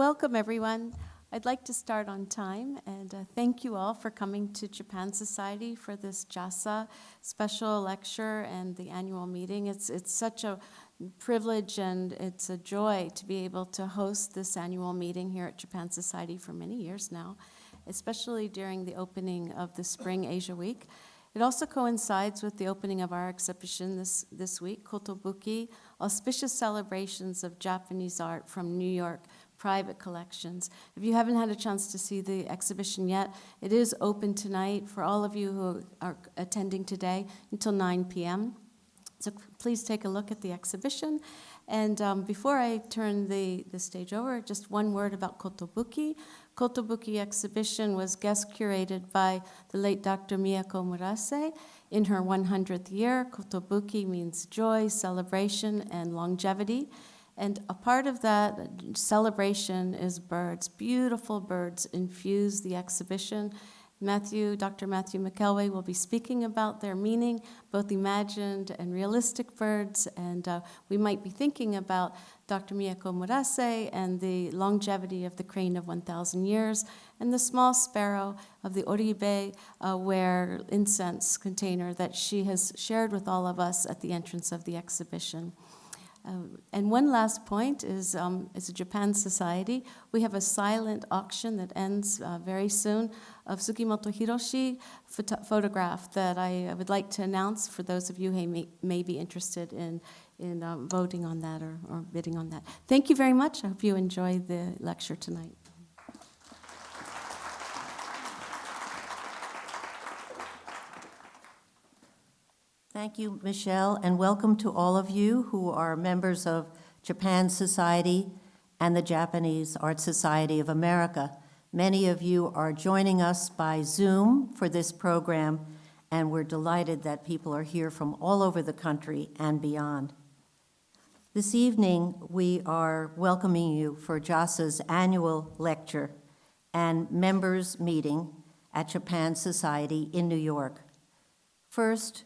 Welcome, everyone. I'd like to start on time, and thank you all for coming to Japan Society for this JASA special lecture and the annual meeting. It's such a privilege and it's a joy to be able to host this annual meeting here at Japan Society for many years now, especially during the opening of the Spring Asia Week. It also coincides with the opening of our exhibition this week, Kotobuki, Auspicious Celebrations of Japanese Art from New York Private Collections. If you haven't had a chance to see the exhibition yet, it is open tonight for all of you who are attending today until 9 p.m. So please take a look at the exhibition. And before I turn the stage over, just one word about Kotobuki. Kotobuki exhibition was guest curated by the late Dr. Miyako Murase in her 100th year. Kotobuki means joy, celebration, and longevity. And a part of that celebration is birds. Beautiful birds infuse the exhibition. Dr. Matthew McKelway will be speaking about their meaning, both imagined and realistic birds, and we might be thinking about Dr. Miyako Murase and the longevity of the crane of 1,000 years, and the small sparrow of the Oribe ware incense container that she has shared with all of us at the entrance of the exhibition. And one last point is a Japan Society. We have a silent auction that ends very soon of Tsukimoto Hiroshi photograph that I would like to announce for those of you who may be interested in voting on that or bidding on that. Thank you very much. I hope you enjoy the lecture tonight. Thank you, Michelle, and welcome to all of you who are members of Japan Society and the Japanese Art Society of America. Many of you are joining us by Zoom for this program, and we're delighted that people are here from all over the country and beyond. This evening, we are welcoming you for JASA's annual lecture and members meeting at Japan Society in New York. First,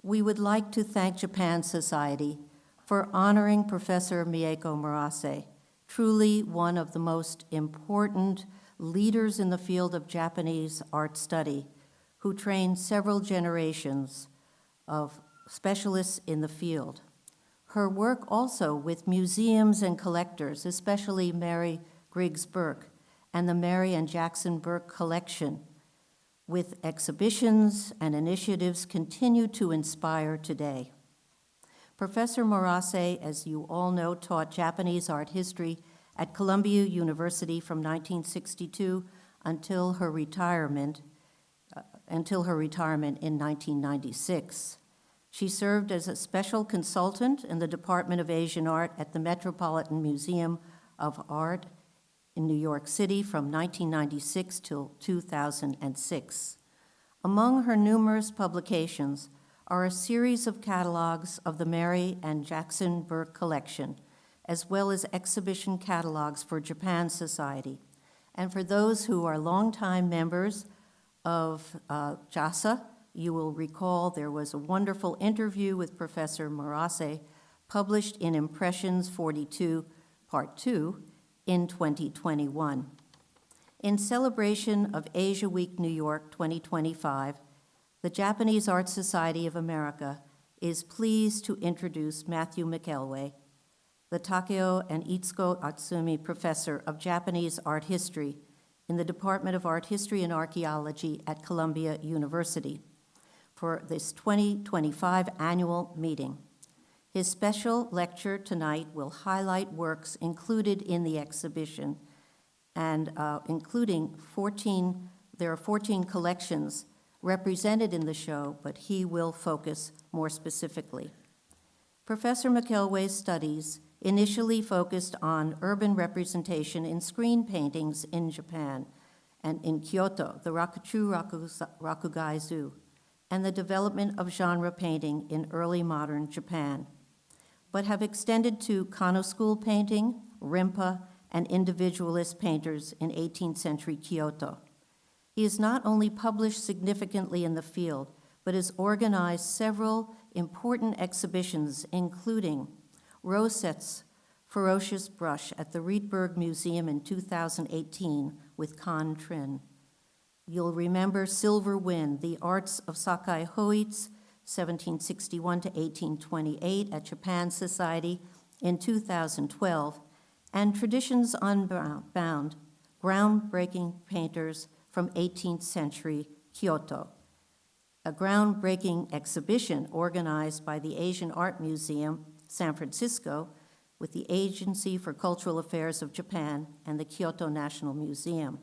we would like to thank Japan Society for honoring Professor Miyako Murase, truly one of the most important leaders in the field of Japanese art study, who trained several generations of specialists in the field. Her work also with museums and collectors, especially Mary Griggs Burke and the Mary and Jackson Burke Collection, with exhibitions and initiatives continue to inspire today. Professor Murase, as you all know, taught Japanese art history at Columbia University from 1962 until her retirement in 1996. She served as a special consultant in the Department of Asian Art at the Metropolitan Museum of Art in New York City from 1996 till 2006. Among her numerous publications are a series of catalogs of the Mary and Jackson Burke collection, as well as exhibition catalogs for Japan Society. And for those who are longtime members of JASA, you will recall there was a wonderful interview with Professor Murase published in Impressions 42, Part 2, in 2021. In celebration of Asia Week New York 2025, the Japanese Art Society of America is pleased to introduce Matthew McKelway, the Takeo and Itsuko Atsumi Professor of Japanese Art History in the Department of Art History and Archeology at Columbia University, for this 2025 annual meeting. His special lecture tonight will highlight works included in the exhibition, and including there are 14 collections represented in the show, but he will focus more specifically. Professor McKelway's studies initially focused on urban representation in screen paintings in Japan and in Kyoto, the Rakugai Zoo, and the development of genre painting in early modern Japan, but have extended to Kano school painting, rinpa, and individualist painters in 18th century Kyoto. He has not only published significantly in the field, but has organized several important exhibitions, including row sets Ferocious Brush at the Rietberg Museum in 2018 with Kan Trin. You'll remember Silver Wind, the arts of Sakai Hoit's 1761 to 1828 at Japan Society in 2012, and Traditions Unbound, groundbreaking painters from 18th century Kyoto, a groundbreaking exhibition organized by the Asian Art Museum, San Francisco, with the Agency for Cultural Affairs of Japan and the Kyoto National Museum.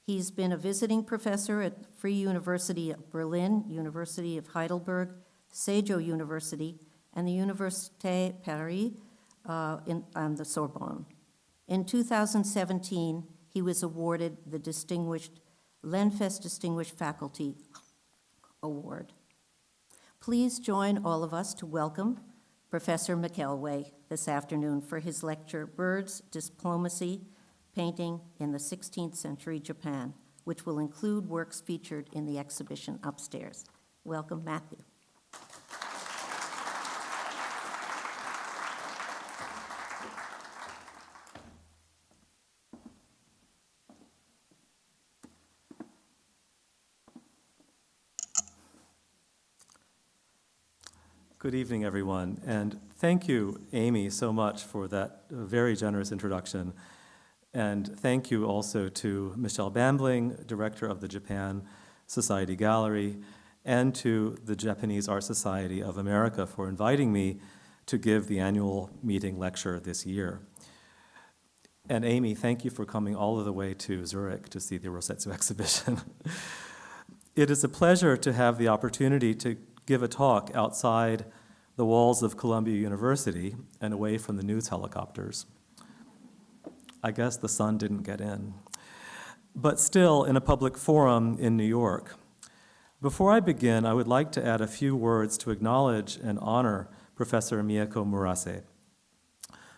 He's been a visiting professor at Free University of Berlin, University of Heidelberg, Seijo University, and the Université Paris and the Sorbonne. In 2017, he was awarded the Lenfest Distinguished Faculty Award. Please join all of us to welcome Professor McKelway this afternoon for his lecture, Birds, Diplomacy, Painting in the 16th Century Japan, which will include works featured in the exhibition upstairs. Welcome, Matthew. Good evening, everyone, and thank you, Amy, so much for that very generous introduction. And thank you also to Michelle Bambling, Director of the Japan Society Gallery, and to the Japanese Art Society of America for inviting me to give the annual meeting lecture this year. And Amy, thank you for coming all of the way to Zurich to see the Rosetsu exhibition. It is a pleasure to have the opportunity to give a talk outside the walls of Columbia University and away from the news helicopters. I guess the sun didn't get in. But still in a public forum in New York. Before I begin, I would like to add a few words to acknowledge and honor Professor Miyako Murase,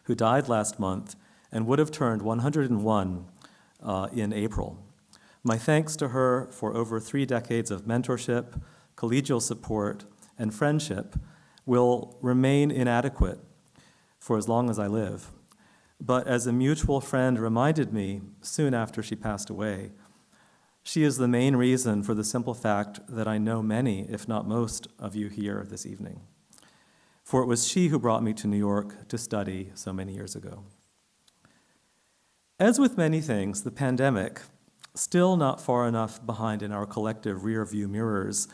who died last month and would have turned 101 in April. My thanks to her for over 3 decades of mentorship, collegial support, and friendship will remain inadequate for as long as I live. But as a mutual friend reminded me soon after she passed away, she is the main reason for the simple fact that I know many, if not most, of you here this evening. For it was she who brought me to New York to study so many years ago. As with many things, the pandemic, still not far enough behind in our collective rear-view mirrors,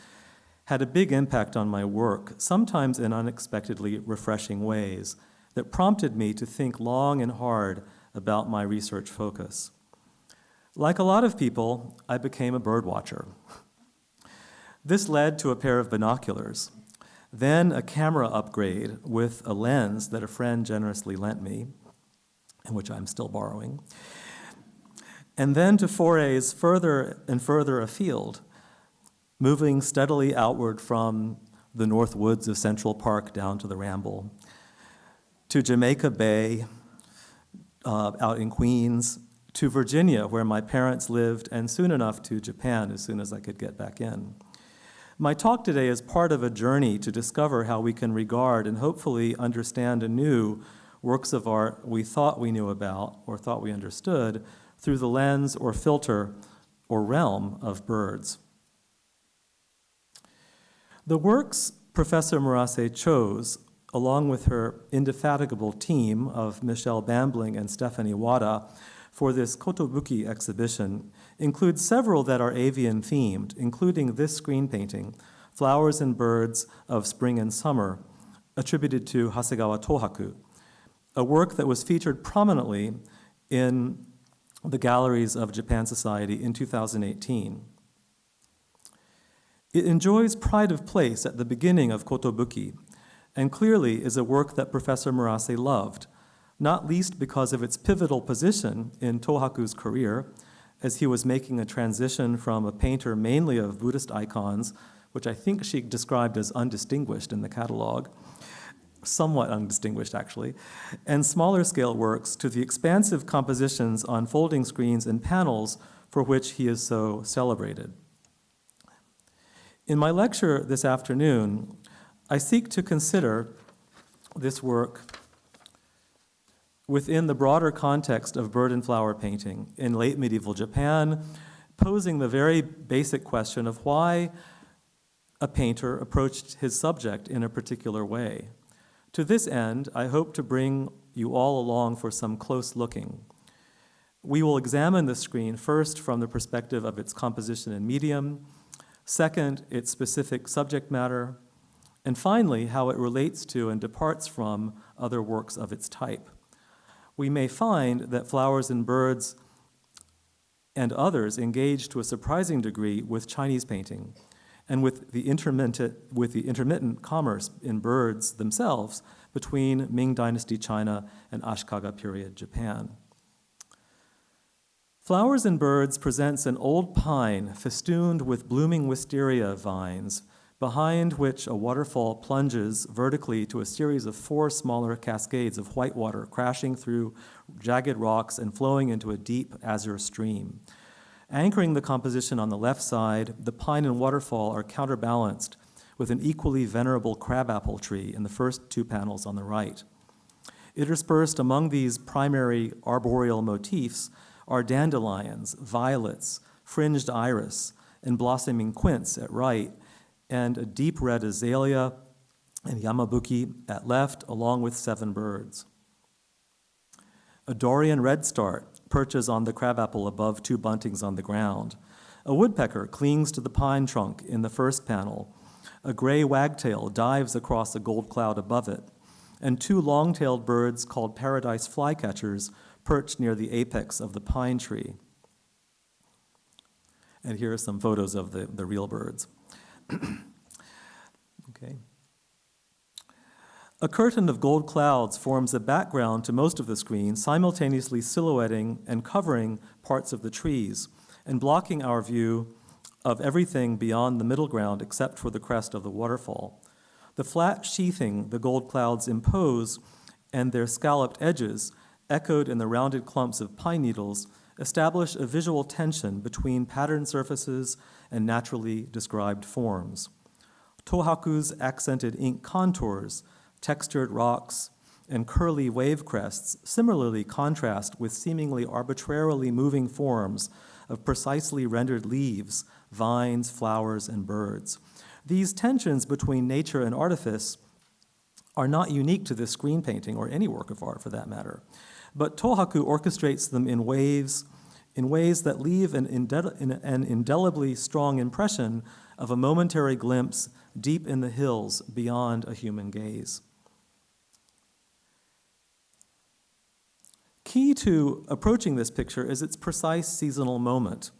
had a big impact on my work, sometimes in unexpectedly refreshing ways, that prompted me to think long and hard about my research focus. Like a lot of people, I became a bird watcher. This led to a pair of binoculars, then a camera upgrade with a lens that a friend generously lent me, and which I'm still borrowing, and then to forays further and further afield, moving steadily outward from the North Woods of Central Park down to the Ramble, to Jamaica Bay, out in Queens, to Virginia, where my parents lived, and soon enough to Japan as soon as I could get back in. My talk today is part of a journey to discover how we can regard and hopefully understand anew works of art we thought we knew about or thought we understood through the lens or filter or realm of birds. The works Professor Murase chose, along with her indefatigable team of Michelle Bambling and Stephanie Wada, for this Kotobuki exhibition, include several that are avian-themed, including this screen painting, Flowers and Birds of Spring and Summer, attributed to Hasegawa Tōhaku, a work that was featured prominently in the galleries of Japan Society in 2018. It enjoys pride of place at the beginning of Kotobuki, and clearly is a work that Professor Murase loved, not least because of its pivotal position in Tōhaku's career, as he was making a transition from a painter mainly of Buddhist icons, which I think she described as undistinguished in the catalog, somewhat undistinguished actually, and smaller scale works to the expansive compositions on folding screens and panels for which he is so celebrated. In my lecture this afternoon, I seek to consider this work within the broader context of bird and flower painting in late medieval Japan, posing the very basic question of why a painter approached his subject in a particular way. To this end, I hope to bring you all along for some close looking. We will examine the screen first from the perspective of its composition and medium, second, its specific subject matter, and finally, how it relates to and departs from other works of its type. We may find that flowers and birds and others engage to a surprising degree with Chinese painting and with the intermittent commerce in birds themselves between Ming Dynasty China and Ashikaga period Japan. Flowers and Birds presents an old pine festooned with blooming wisteria vines, behind which a waterfall plunges vertically to a series of 4 smaller cascades of white water crashing through jagged rocks and flowing into a deep azure stream. Anchoring the composition on the left side, the pine and waterfall are counterbalanced with an equally venerable crabapple tree in the first 2 panels on the right. Interspersed among these primary arboreal motifs are dandelions, violets, fringed iris, and blossoming quince at right, and a deep red azalea and yamabuki at left, along with 7 birds. A Dorian redstart perches on the crabapple above 2 buntings on the ground. A woodpecker clings to the pine trunk in the first panel. A gray wagtail dives across a gold cloud above it, and 2 long-tailed birds called paradise flycatchers perch near the apex of the pine tree. And here are some photos of the real birds. Okay. A curtain of gold clouds forms a background to most of the screen, simultaneously silhouetting and covering parts of the trees and blocking our view of everything beyond the middle ground except for the crest of the waterfall. The flat sheathing the gold clouds impose and their scalloped edges, echoed in the rounded clumps of pine needles, establish a visual tension between patterned surfaces and naturally described forms. Tōhaku's accented ink contours, textured rocks, and curly wave crests similarly contrast with seemingly arbitrarily moving forms of precisely rendered leaves, vines, flowers, and birds. These tensions between nature and artifice are not unique to this screen painting or any work of art for that matter, but Tōhaku orchestrates them in ways that leave an indelibly strong impression of a momentary glimpse deep in the hills beyond a human gaze. Key to approaching this picture is its precise seasonal moment.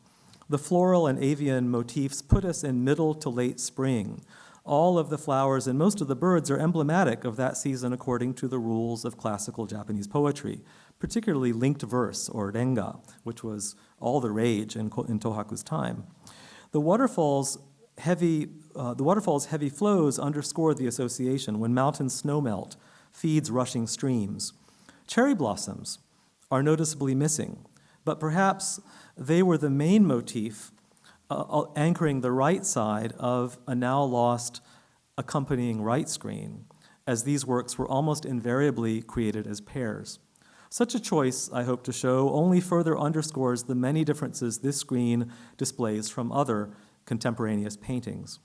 The floral and avian motifs put us in middle to late spring. All of the flowers and most of the birds are emblematic of that season according to the rules of classical Japanese poetry, particularly linked verse, or renga, which was all the rage in Tōhaku's time. The waterfall's heavy flows underscore the association when mountain snowmelt feeds rushing streams. Cherry blossoms are noticeably missing, but perhaps they were the main motif anchoring the right side of a now lost accompanying right screen, as these works were almost invariably created as pairs. Such a choice, I hope to show, only further underscores the many differences this screen displays from other contemporaneous paintings.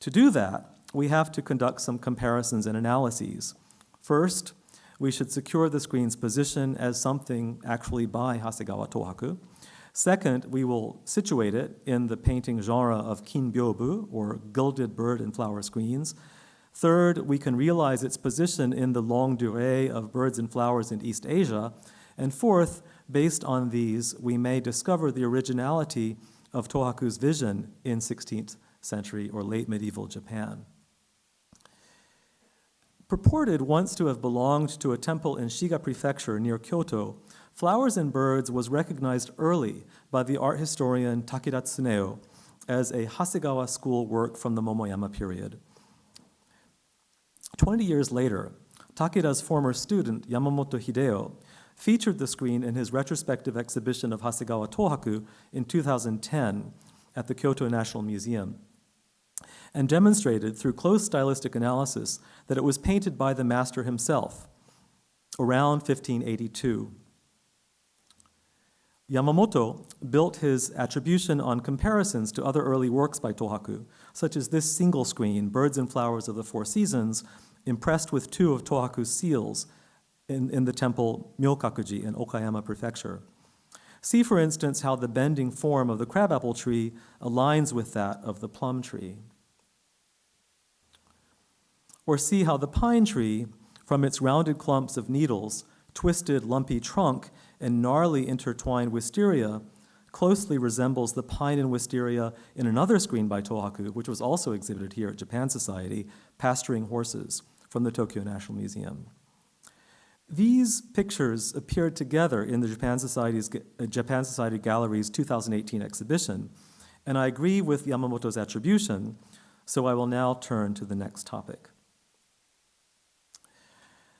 To do that, we have to conduct some comparisons and analyses. First, we should secure the screen's position as something actually by Hasegawa Tōhaku. Second, we will situate it in the painting genre of kinbyobu, or gilded bird and flower screens. Third, we can realize its position in the longue durée of birds and flowers in East Asia. And fourth, based on these, we may discover the originality of Tōhaku's vision in 16th century or late medieval Japan. Purported once to have belonged to a temple in Shiga Prefecture near Kyoto, Flowers and Birds was recognized early by the art historian Takeda Tsuneo as a Hasegawa school work from the Momoyama period. 20 years later, Takeda's former student, Yamamoto Hideo, featured the screen in his retrospective exhibition of Hasegawa Tōhaku in 2010 at the Kyoto National Museum, and demonstrated through close stylistic analysis that it was painted by the master himself, around 1582. Yamamoto built his attribution on comparisons to other early works by Tōhaku, such as this single screen, Birds and Flowers of the Four Seasons, impressed with two of Tōhaku's seals in the temple Myokakuji in Okayama Prefecture. See, for instance, how the bending form of the crabapple tree aligns with that of the plum tree. Or see how the pine tree, from its rounded clumps of needles, twisted, lumpy trunk, and gnarly intertwined wisteria, closely resembles the pine and wisteria in another screen by Tōhaku, which was also exhibited here at Japan Society, Pasturing Horses, from the Tokyo National Museum. These pictures appeared together in the Japan Society Gallery's 2018 exhibition, and I agree with Yamamoto's attribution, so I will now turn to the next topic.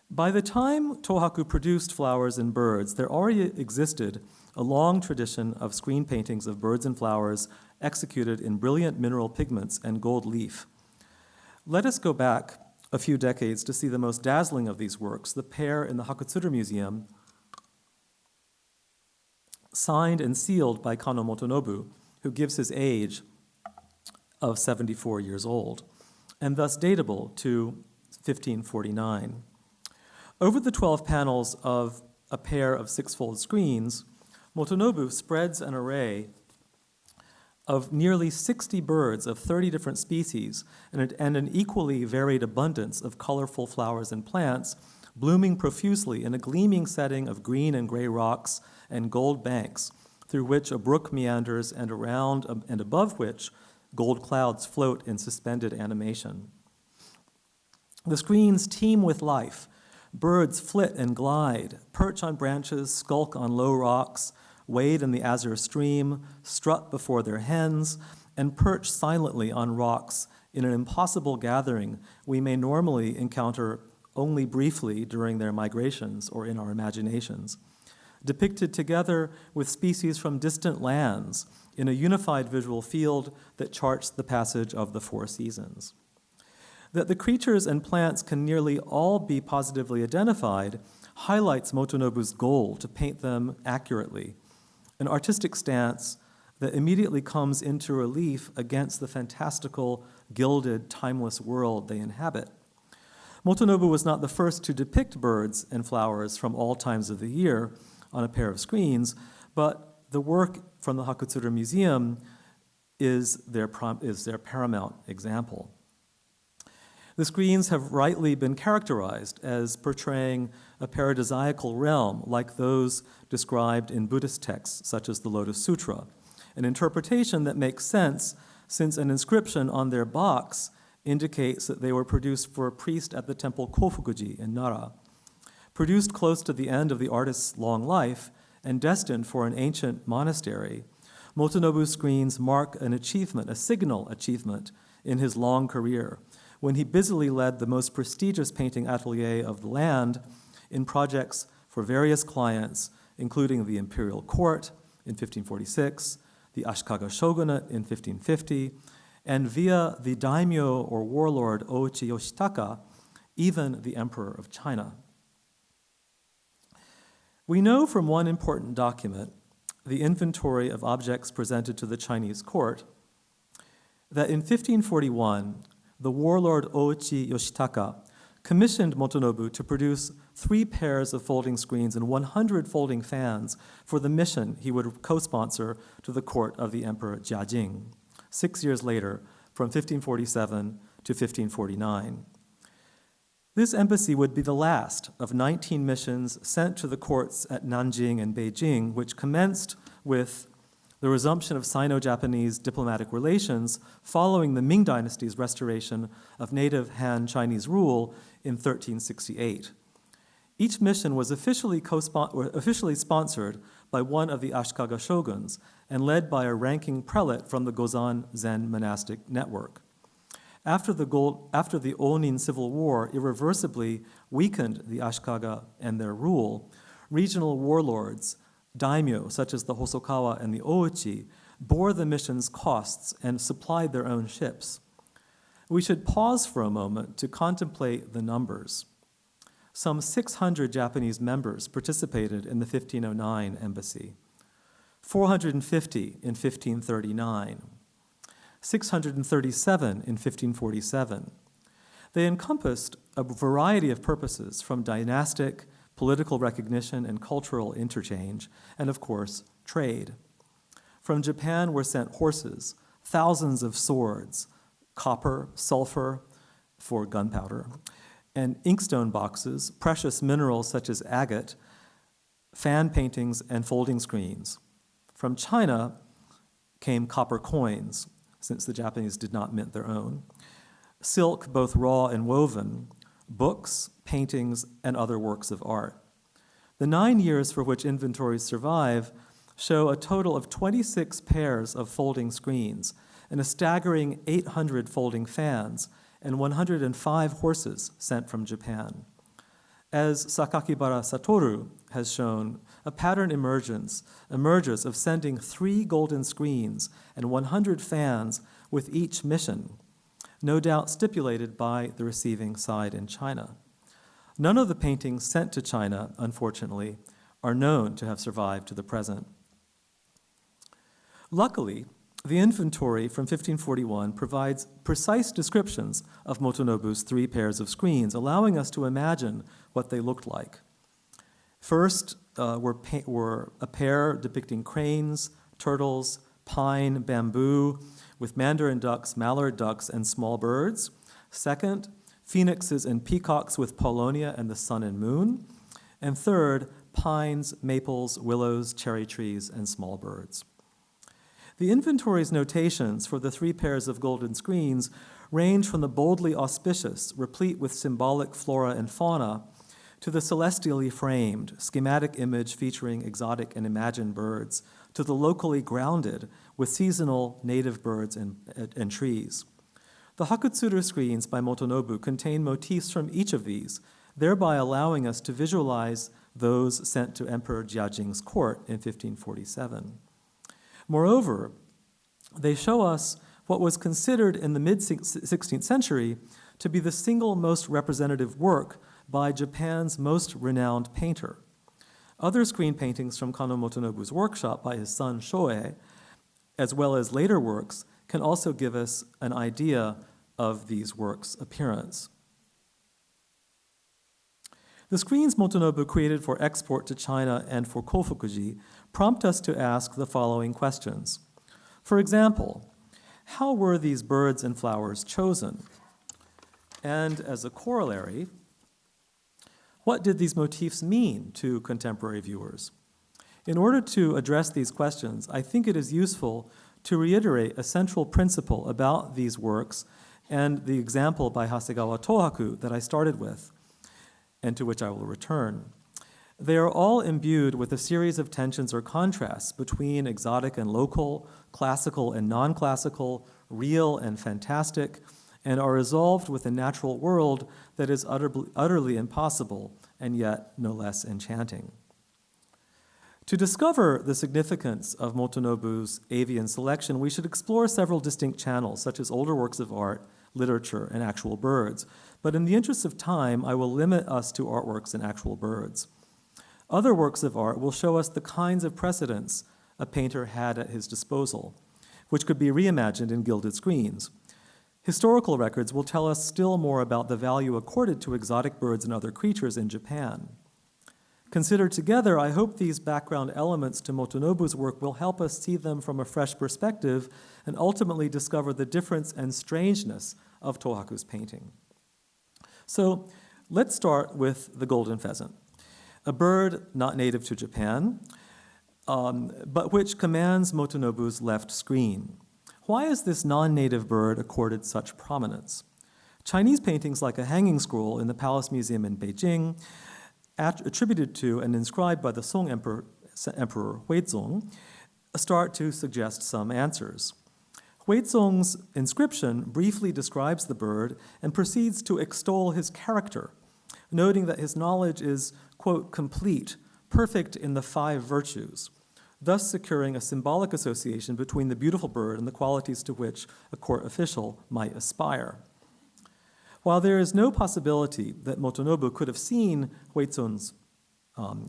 By the time Tōhaku produced Flowers and Birds, there already existed a long tradition of screen paintings of birds and flowers executed in brilliant mineral pigments and gold leaf. Let us go back a few decades to see the most dazzling of these works, the pair in the Hakutsuru Museum, signed and sealed by Kano Motonobu, who gives his age of 74 years old, and thus datable to 1549. Over the 12 panels of a pair of six-fold screens, Motonobu spreads an array of nearly 60 birds of 30 different species and an equally varied abundance of colorful flowers and plants, blooming profusely in a gleaming setting of green and gray rocks and gold banks, through which a brook meanders and around and above which gold clouds float in suspended animation. The screens teem with life. Birds flit and glide, perch on branches, skulk on low rocks, wade in the azure stream, strut before their hens, and perch silently on rocks in an impossible gathering we may normally encounter only briefly during their migrations or in our imaginations, depicted together with species from distant lands in a unified visual field that charts the passage of the four seasons. That the creatures and plants can nearly all be positively identified highlights Motonobu's goal to paint them accurately, an artistic stance that immediately comes into relief against the fantastical, gilded, timeless world they inhabit. Motonobu was not the first to depict birds and flowers from all times of the year on a pair of screens, but the work from the Hakutsuru Museum is their paramount example. The screens have rightly been characterized as portraying a paradisiacal realm like those described in Buddhist texts such as the Lotus Sutra, an interpretation that makes sense since an inscription on their box indicates that they were produced for a priest at the temple Kofukuji in Nara. Produced close to the end of the artist's long life and destined for an ancient monastery, Motonobu's screens mark an achievement, a signal achievement in his long career, when he busily led the most prestigious painting atelier of the land in projects for various clients, including the imperial court in 1546, the Ashikaga shogunate in 1550, and via the daimyo or warlord Ouchi Yoshitaka, even the emperor of China. We know from one important document, the inventory of objects presented to the Chinese court, that in 1541, the warlord Ouchi Yoshitaka commissioned Motonobu to produce 3 pairs of folding screens and 100 folding fans for the mission he would co-sponsor to the court of the Emperor Jiajing, 6 years later, from 1547 to 1549. This embassy would be the last of 19 missions sent to the courts at Nanjing and Beijing, which commenced with the resumption of Sino-Japanese diplomatic relations following the Ming Dynasty's restoration of native Han Chinese rule in 1368. Each mission was officially sponsored by one of the Ashikaga shoguns and led by a ranking prelate from the Gozan Zen monastic network. After the Onin Civil War irreversibly weakened the Ashikaga and their rule, regional warlords, daimyo, such as the Hosokawa and the Ouchi, bore the mission's costs and supplied their own ships. We should pause for a moment to contemplate the numbers. Some 600 Japanese members participated in the 1509 embassy, 450 in 1539, 637 in 1547. They encompassed a variety of purposes, from dynastic, political recognition, and cultural interchange, and of course, trade. From Japan were sent horses, thousands of swords, copper, sulfur for gunpowder, and inkstone boxes, precious minerals such as agate, fan paintings, and folding screens. From China came copper coins, since the Japanese did not mint their own, silk, both raw and woven, books, paintings, and other works of art. The 9 years for which inventories survive show a total of 26 pairs of folding screens and a staggering 800 folding fans and 105 horses sent from Japan. As Sakakibara Satoru has shown, a pattern emerges of sending 3 golden screens and 100 fans with each mission, no doubt stipulated by the receiving side in China. None of the paintings sent to China, unfortunately, are known to have survived to the present. Luckily, the inventory from 1541 provides precise descriptions of Motonobu's 3 pairs of screens, allowing us to imagine what they looked like. First were a pair depicting cranes, turtles, pine, bamboo, with mandarin ducks, mallard ducks, and small birds. Second, phoenixes and peacocks with Polonia and the sun and moon. And third, pines, maples, willows, cherry trees, and small birds. The inventory's notations for the 3 pairs of golden screens range from the boldly auspicious, replete with symbolic flora and fauna, to the celestially framed, schematic image featuring exotic and imagined birds, to the locally grounded with seasonal native birds and trees. The Hakutsuru screens by Motonobu contain motifs from each of these, thereby allowing us to visualize those sent to Emperor Jiajing's court in 1547. Moreover, they show us what was considered in the mid-16th century to be the single most representative work by Japan's most renowned painter. Other screen paintings from Kano Motonobu's workshop by his son Shoei, as well as later works, can also give us an idea of these works' appearance. The screens Motonobu created for export to China and for Kofukuji prompt us to ask the following questions. For example, how were these birds and flowers chosen? And as a corollary, what did these motifs mean to contemporary viewers? In order to address these questions, I think it is useful to reiterate a central principle about these works and the example by Hasegawa Tōhaku that I started with, and to which I will return. They are all imbued with a series of tensions or contrasts between exotic and local, classical and non-classical, real and fantastic, and are resolved with a natural world that is utterly impossible and yet no less enchanting. To discover the significance of Motonobu's avian selection, we should explore several distinct channels, such as older works of art, literature, and actual birds. But in the interest of time, I will limit us to artworks and actual birds. Other works of art will show us the kinds of precedents a painter had at his disposal, which could be reimagined in gilded screens. Historical records will tell us still more about the value accorded to exotic birds and other creatures in Japan. Considered together, I hope these background elements to Motonobu's work will help us see them from a fresh perspective and ultimately discover the difference and strangeness of Tōhaku's painting. So let's start with the golden pheasant, a bird not native to Japan, but which commands Motonobu's left screen. Why is this non-native bird accorded such prominence? Chinese paintings like a hanging scroll in the Palace Museum in Beijing, attributed to and inscribed by the Song Emperor Huizong, start to suggest some answers. Huizong's inscription briefly describes the bird and proceeds to extol his character, noting that his knowledge is, quote, complete, perfect in the 5 virtues, thus securing a symbolic association between the beautiful bird and the qualities to which a court official might aspire. While there is no possibility that Motonobu could have seen Huizun's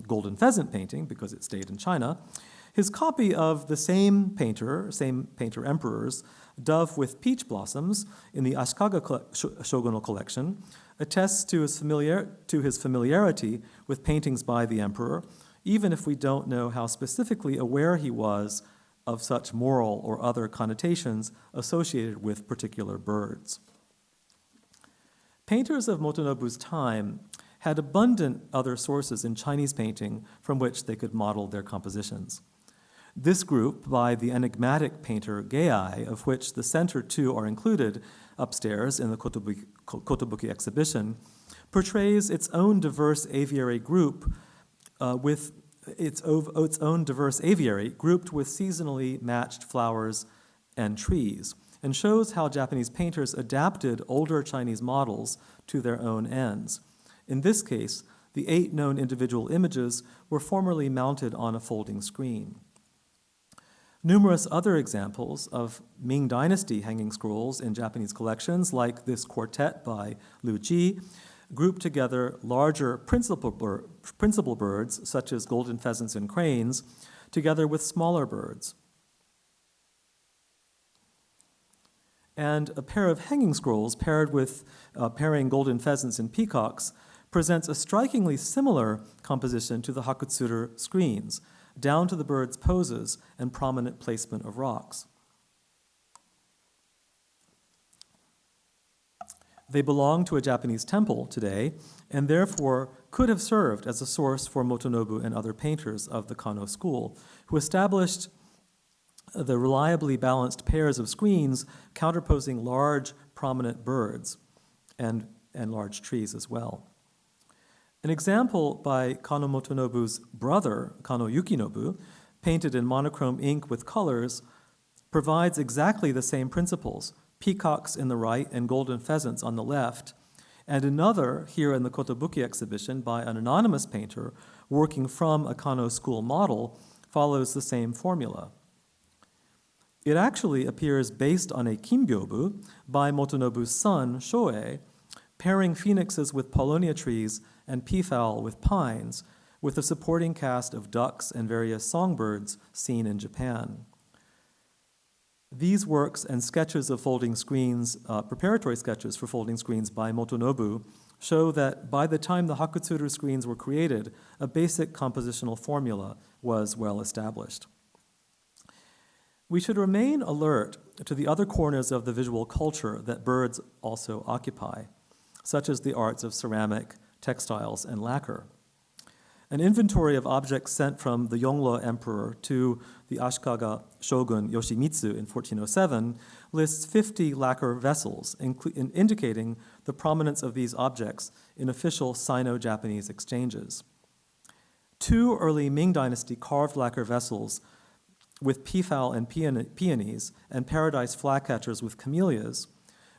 golden pheasant painting, because it stayed in China, his copy of the same painter emperor's Dove with Peach Blossoms in the Ashikaga shogunal collection attests to his familiarity with paintings by the emperor, even if we don't know how specifically aware he was of such moral or other connotations associated with particular birds. Painters of Motonobu's time had abundant other sources in Chinese painting from which they could model their compositions. This group, by the enigmatic painter Gei, of which the center two are included upstairs in the Kotobuki exhibition, portrays its own diverse aviary group with its own diverse aviary grouped with seasonally matched flowers and trees, and shows how Japanese painters adapted older Chinese models to their own ends. In this case, the 8 known individual images were formerly mounted on a folding screen. Numerous other examples of Ming Dynasty hanging scrolls in Japanese collections, like this quartet by Liu Ji, group together larger principal birds, such as golden pheasants and cranes, together with smaller birds. And a pair of hanging scrolls pairing golden pheasants and peacocks presents a strikingly similar composition to the Hakutsuru screens, down to the birds' poses and prominent placement of rocks. They belong to a Japanese temple today, and therefore could have served as a source for Motonobu and other painters of the Kano school, who established the reliably balanced pairs of screens counterposing large, prominent birds and large trees as well. An example by Kano Motonobu's brother, Kano Yukinobu, painted in monochrome ink with colors, provides exactly the same principles, peacocks in the right and golden pheasants on the left, and another here in the Kotobuki exhibition by an anonymous painter working from a Kano school model follows the same formula. It actually appears based on a kimbyobu by Motonobu's son, Shoei, pairing phoenixes with paulownia trees and peafowl with pines, with a supporting cast of ducks and various songbirds seen in Japan. These works and sketches of folding screens, preparatory sketches for folding screens by Motonobu, show that by the time the Hakutsuru screens were created, a basic compositional formula was well established. We should remain alert to the other corners of the visual culture that birds also occupy, such as the arts of ceramic, textiles, and lacquer. An inventory of objects sent from the Yongle emperor to the Ashikaga shogun Yoshimitsu in 1407 lists 50 lacquer vessels, indicating the prominence of these objects in official Sino-Japanese exchanges. 2 early Ming Dynasty carved lacquer vessels with peafowl and peonies and paradise flycatchers with camellias,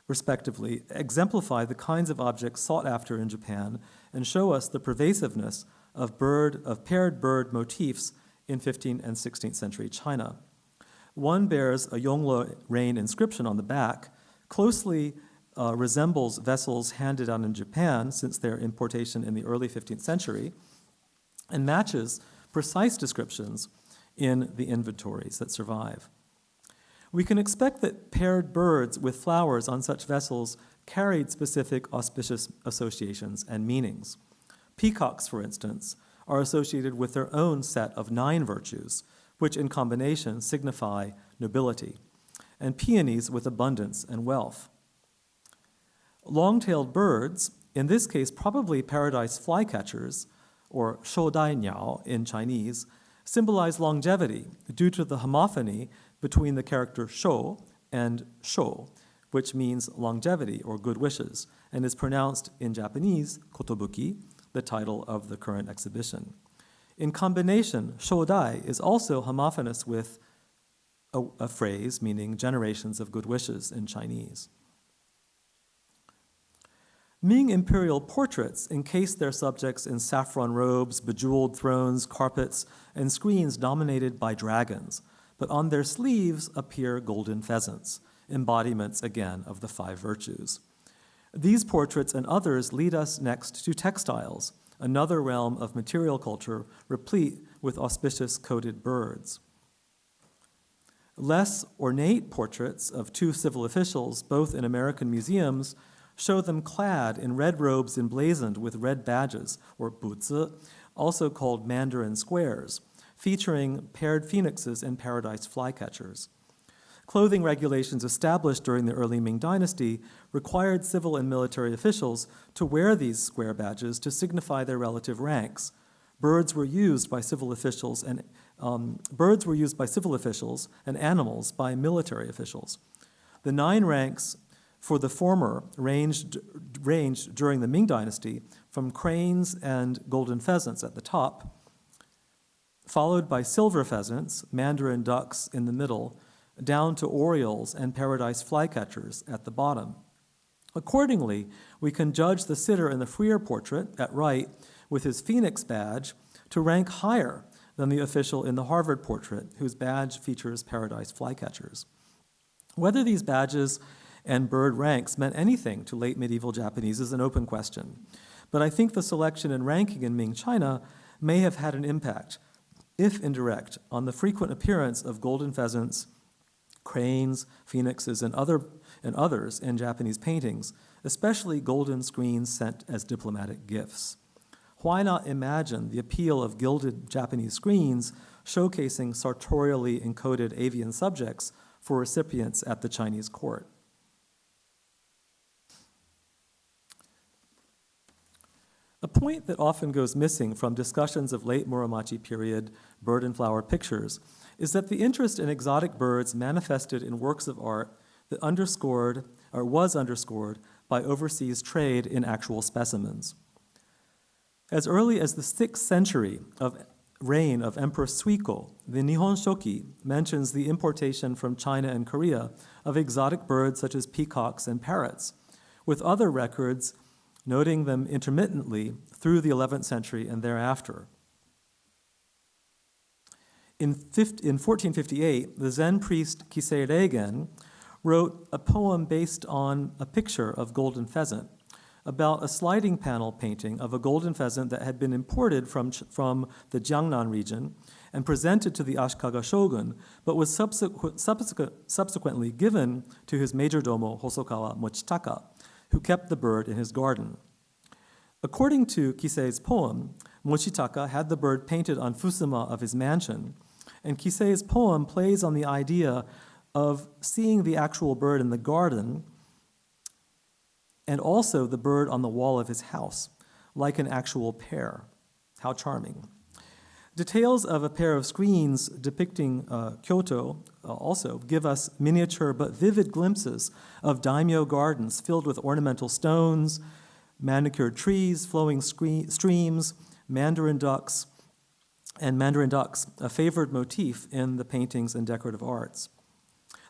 respectively, exemplify the kinds of objects sought after in Japan and show us the pervasiveness of paired bird motifs in 15th and 16th century China. One bears a Yongle reign inscription on the back, closely resembles vessels handed down in Japan since their importation in the early 15th century, and matches precise descriptions in the inventories that survive. We can expect that paired birds with flowers on such vessels carried specific auspicious associations and meanings. Peacocks, for instance, are associated with their own set of 9 virtues, which in combination signify nobility, and peonies with abundance and wealth. Long-tailed birds, in this case probably paradise flycatchers, or shoudai niao in Chinese, symbolize longevity due to the homophony between the character shou and shou, which means longevity or good wishes, and is pronounced in Japanese, kotobuki, the title of the current exhibition. In combination, shoudai is also homophonous with a phrase meaning generations of good wishes in Chinese. Ming imperial portraits encase their subjects in saffron robes, bejeweled thrones, carpets, and screens dominated by dragons, but on their sleeves appear golden pheasants, embodiments again of the 5 virtues. These portraits and others lead us next to textiles, another realm of material culture replete with auspicious coated birds. Less ornate portraits of two civil officials, both in American museums, show them clad in red robes emblazoned with red badges, or buzi, also called mandarin squares, featuring paired phoenixes and paradise flycatchers. Clothing regulations established during the early Ming Dynasty required civil and military officials to wear these square badges to signify their relative ranks. Birds were used by civil officials and animals by military officials. The 9 ranks for the former ranged during the Ming Dynasty from cranes and golden pheasants at the top, followed by silver pheasants, mandarin ducks in the middle, down to orioles and paradise flycatchers at the bottom. Accordingly, we can judge the sitter in the Freer portrait at right with his phoenix badge to rank higher than the official in the Harvard portrait, whose badge features paradise flycatchers. Whether these badges and bird ranks meant anything to late medieval Japanese is an open question, but I think the selection and ranking in Ming China may have had an impact, if indirect, on the frequent appearance of golden pheasants, cranes, phoenixes, and others in Japanese paintings, especially golden screens sent as diplomatic gifts. Why not imagine the appeal of gilded Japanese screens showcasing sartorially encoded avian subjects for recipients at the Chinese court? A point that often goes missing from discussions of late Muromachi period bird and flower pictures is that the interest in exotic birds manifested in works of art that was underscored by overseas trade in actual specimens. As early as the 6th century of reign of Emperor Suiko, the Nihon Shoki mentions the importation from China and Korea of exotic birds such as peacocks and parrots, with other records noting them intermittently through the 11th century and thereafter. In 1458, the Zen priest Kisei Reigen wrote a poem based on a picture of golden pheasant, about a sliding panel painting of a golden pheasant that had been imported from the Jiangnan region and presented to the Ashikaga shogun, but was subsequently given to his majordomo Hosokawa Mochitaka, who kept the bird in his garden. According to Kisei's poem, Mochitaka had the bird painted on fusuma of his mansion, and Kisei's poem plays on the idea of seeing the actual bird in the garden and also the bird on the wall of his house, like an actual pair. How charming. Details of a pair of screens depicting Kyoto also give us miniature but vivid glimpses of daimyo gardens filled with ornamental stones, manicured trees, flowing streams, mandarin ducks, a favored motif in the paintings and decorative arts.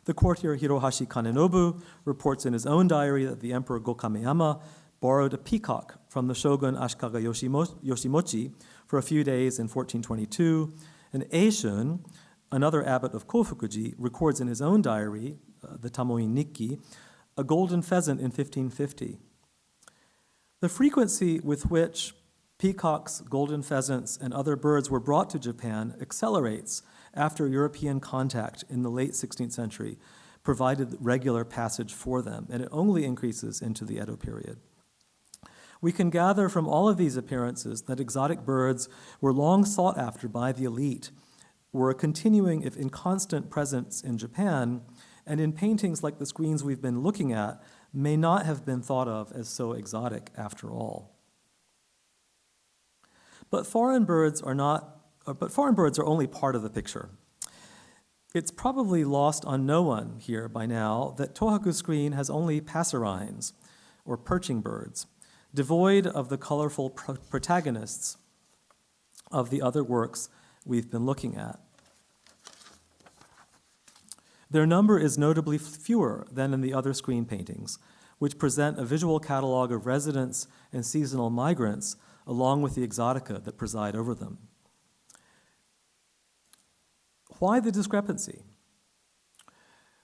The courtier Hirohashi Kanenobu reports in his own diary that the Emperor Go-Kameyama borrowed a peacock from the shogun Ashikaga Yoshimochi for a few days in 1422, and Eishun, another abbot of Kofukuji, records in his own diary, the Tamoin Nikki, a golden pheasant in 1550. The frequency with which peacocks, golden pheasants, and other birds were brought to Japan accelerates after European contact in the late 16th century provided regular passage for them, and it only increases into the Edo period. We can gather from all of these appearances that exotic birds were long sought after by the elite, were a continuing, if inconstant, presence in Japan, and in paintings like the screens we've been looking at, may not have been thought of as so exotic after all. But foreign birds are only part of the picture. It's probably lost on no one here by now that Tōhaku screen has only passerines, or perching birds, devoid of the colorful protagonists of the other works we've been looking at. Their number is notably fewer than in the other screen paintings, which present a visual catalog of residents and seasonal migrants along with the exotica that preside over them. Why the discrepancy?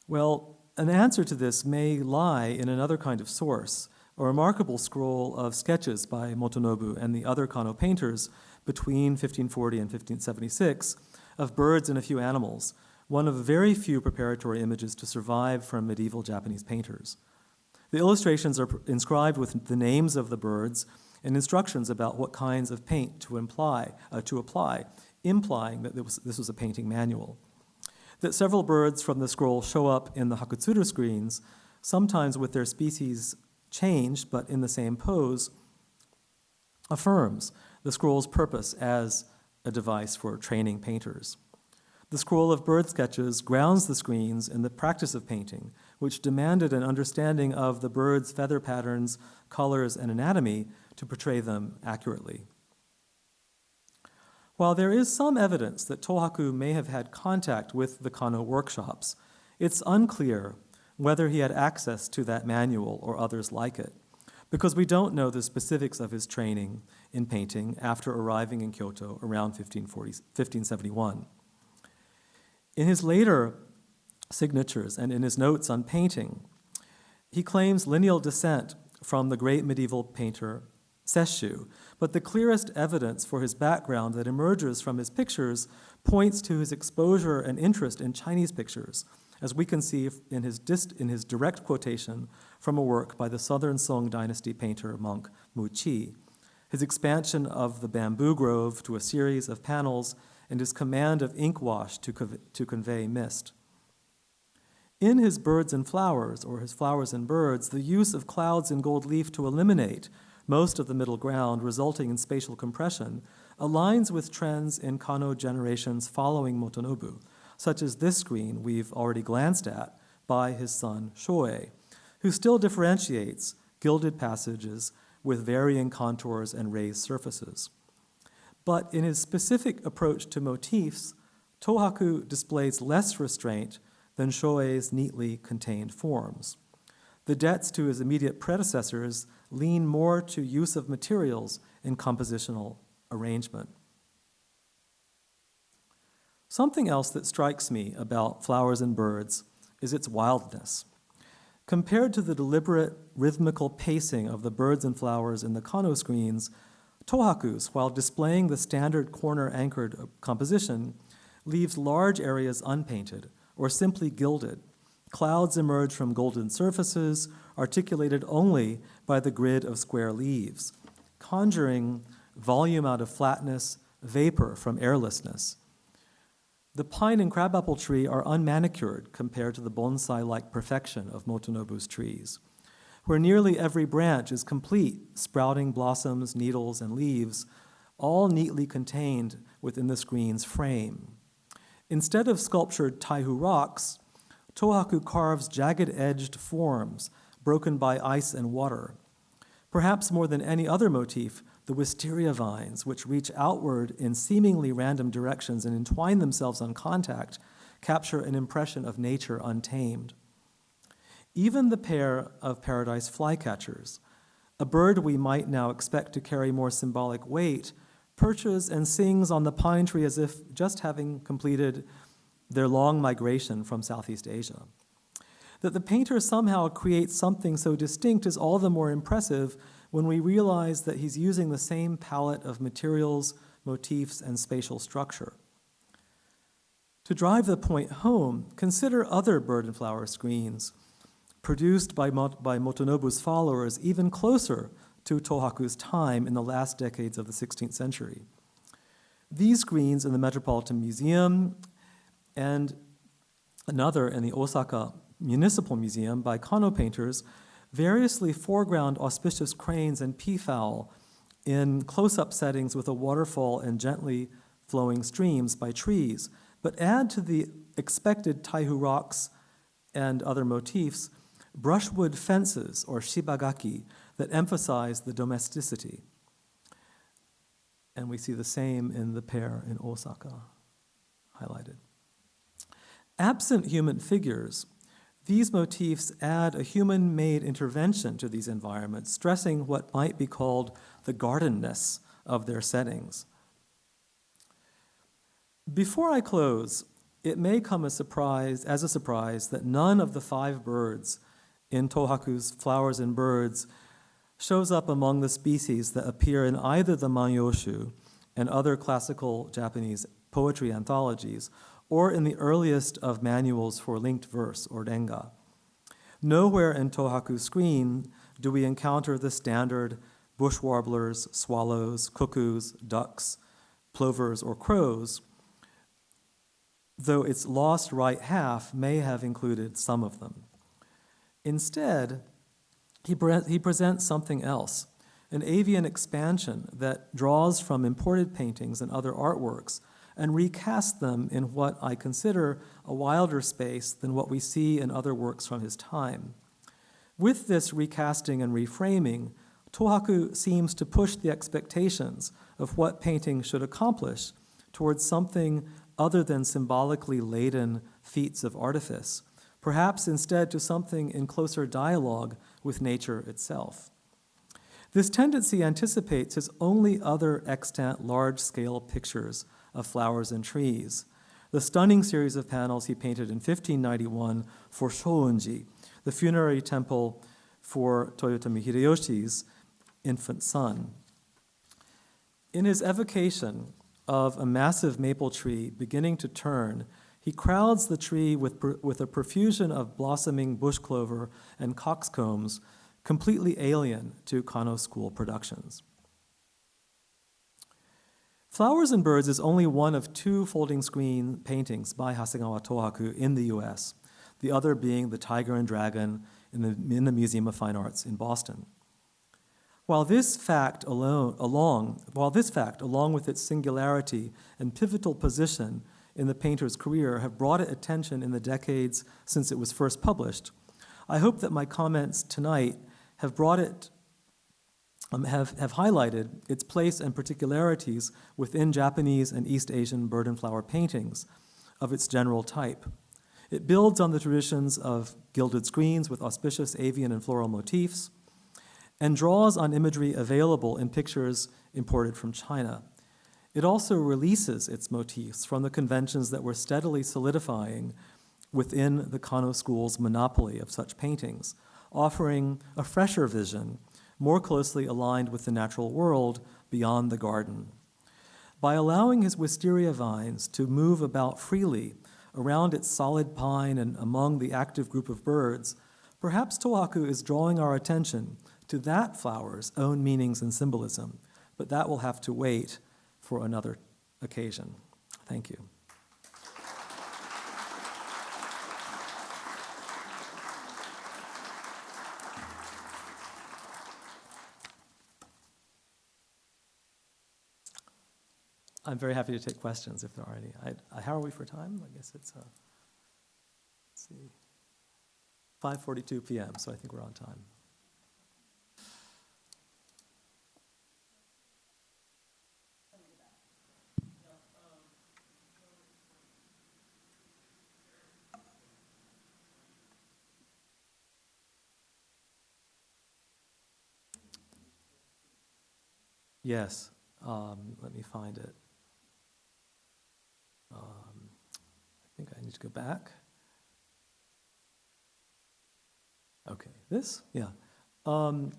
Well, an answer to this may lie in another kind of source, a remarkable scroll of sketches by Motonobu and the other Kano painters between 1540 and 1576 of birds and a few animals, one of very few preparatory images to survive from medieval Japanese painters. The illustrations are inscribed with the names of the birds and instructions about what kinds of paint to apply, implying that this was a painting manual. That several birds from the scroll show up in the Hakutsuru screens, sometimes with their species changed but in the same pose, affirms the scroll's purpose as a device for training painters. The scroll of bird sketches grounds the screens in the practice of painting, which demanded an understanding of the bird's feather patterns, colors, and anatomy to portray them accurately. While there is some evidence that Tōhaku may have had contact with the Kano workshops, it's unclear whether he had access to that manual or others like it, because we don't know the specifics of his training in painting after arriving in Kyoto around 1571. In his later signatures and in his notes on painting, he claims lineal descent from the great medieval painter Sesshu, but the clearest evidence for his background that emerges from his pictures points to his exposure and interest in Chinese pictures, as we can see in his direct quotation from a work by the Southern Song Dynasty painter monk Mu Qi, his expansion of the bamboo grove to a series of panels, and his command of ink wash to convey mist. In his birds and flowers, or his flowers and birds, the use of clouds and gold leaf to eliminate most of the middle ground, resulting in spatial compression, aligns with trends in Kano generations following Motonobu, such as this screen we've already glanced at by his son Shoei, who still differentiates gilded passages with varying contours and raised surfaces. But in his specific approach to motifs, Tōhaku displays less restraint than Shoei's neatly contained forms. The debts to his immediate predecessors lean more to use of materials in compositional arrangement. Something else that strikes me about Flowers and Birds is its wildness. Compared to the deliberate rhythmical pacing of the birds and flowers in the Kano screens, Tōhaku's, while displaying the standard corner-anchored composition, leaves large areas unpainted or simply gilded. Clouds emerge from golden surfaces, articulated only by the grid of square leaves, conjuring volume out of flatness, vapor from airlessness. The pine and crabapple tree are unmanicured compared to the bonsai-like perfection of Motonobu's trees, where nearly every branch is complete, sprouting blossoms, needles, and leaves, all neatly contained within the screen's frame. Instead of sculptured taihu rocks, Tōhaku carves jagged-edged forms broken by ice and water. Perhaps more than any other motif, the wisteria vines, which reach outward in seemingly random directions and entwine themselves on contact, capture an impression of nature untamed. Even the pair of paradise flycatchers, a bird we might now expect to carry more symbolic weight, perches and sings on the pine tree as if just having completed their long migration from Southeast Asia. That the painter somehow creates something so distinct is all the more impressive when we realize that he's using the same palette of materials, motifs, and spatial structure. To drive the point home, consider other bird and flower screens produced by Motonobu's followers even closer to Tōhaku's time in the last decades of the 16th century. These screens in the Metropolitan Museum and another in the Osaka Municipal Museum by Kano painters variously foreground auspicious cranes and peafowl in close-up settings with a waterfall and gently flowing streams by trees, but add to the expected taihu rocks and other motifs brushwood fences, or shibagaki, that emphasize the domesticity. And we see the same in the pair in Osaka, highlighted. Absent human figures, these motifs add a human-made intervention to these environments, stressing what might be called the gardenness of their settings. Before I close, it may come as a surprise that none of the 5 birds in Tōhaku's Flowers and Birds shows up among the species that appear in either the Manyoshu and other classical Japanese poetry anthologies, or in the earliest of manuals for linked verse, or renga. Nowhere in Tōhaku's screen do we encounter the standard bush warblers, swallows, cuckoos, ducks, plovers, or crows, though its lost right half may have included some of them. Instead, he presents something else, an avian expansion that draws from imported paintings and other artworks and recasts them in what I consider a wilder space than what we see in other works from his time. With this recasting and reframing, Tōhaku seems to push the expectations of what painting should accomplish towards something other than symbolically laden feats of artifice, perhaps instead to something in closer dialogue with nature itself. This tendency anticipates his only other extant large-scale pictures of flowers and trees, the stunning series of panels he painted in 1591 for Shōunji, the funerary temple for Toyotomi Hideyoshi's infant son. In his evocation of a massive maple tree beginning to turn, he crowds the tree with a profusion of blossoming bush clover and coxcombs, completely alien to Kano school productions. Flowers and Birds is only one of two folding screen paintings by Hasegawa Tōhaku in the US, the other being the Tiger and Dragon in the Museum of Fine Arts in Boston. While this fact, along with its singularity and pivotal position in the painter's career, have brought it attention in the decades since it was first published, I hope that my comments tonight have highlighted its place and particularities within Japanese and East Asian bird and flower paintings of its general type. It builds on the traditions of gilded screens with auspicious avian and floral motifs, and draws on imagery available in pictures imported from China. It also releases its motifs from the conventions that were steadily solidifying within the Kano school's monopoly of such paintings, offering a fresher vision, more closely aligned with the natural world beyond the garden. By allowing his wisteria vines to move about freely around its solid pine and among the active group of birds, perhaps Tōhaku is drawing our attention to that flower's own meanings and symbolism, but that will have to wait for another occasion. Thank you. I'm very happy to take questions if there are any. How are we for time? I guess it's, let's see, 5:42 p.m., so I think we're on time. Yes, let me find it. I think I need to go back. Okay, this? Yeah. The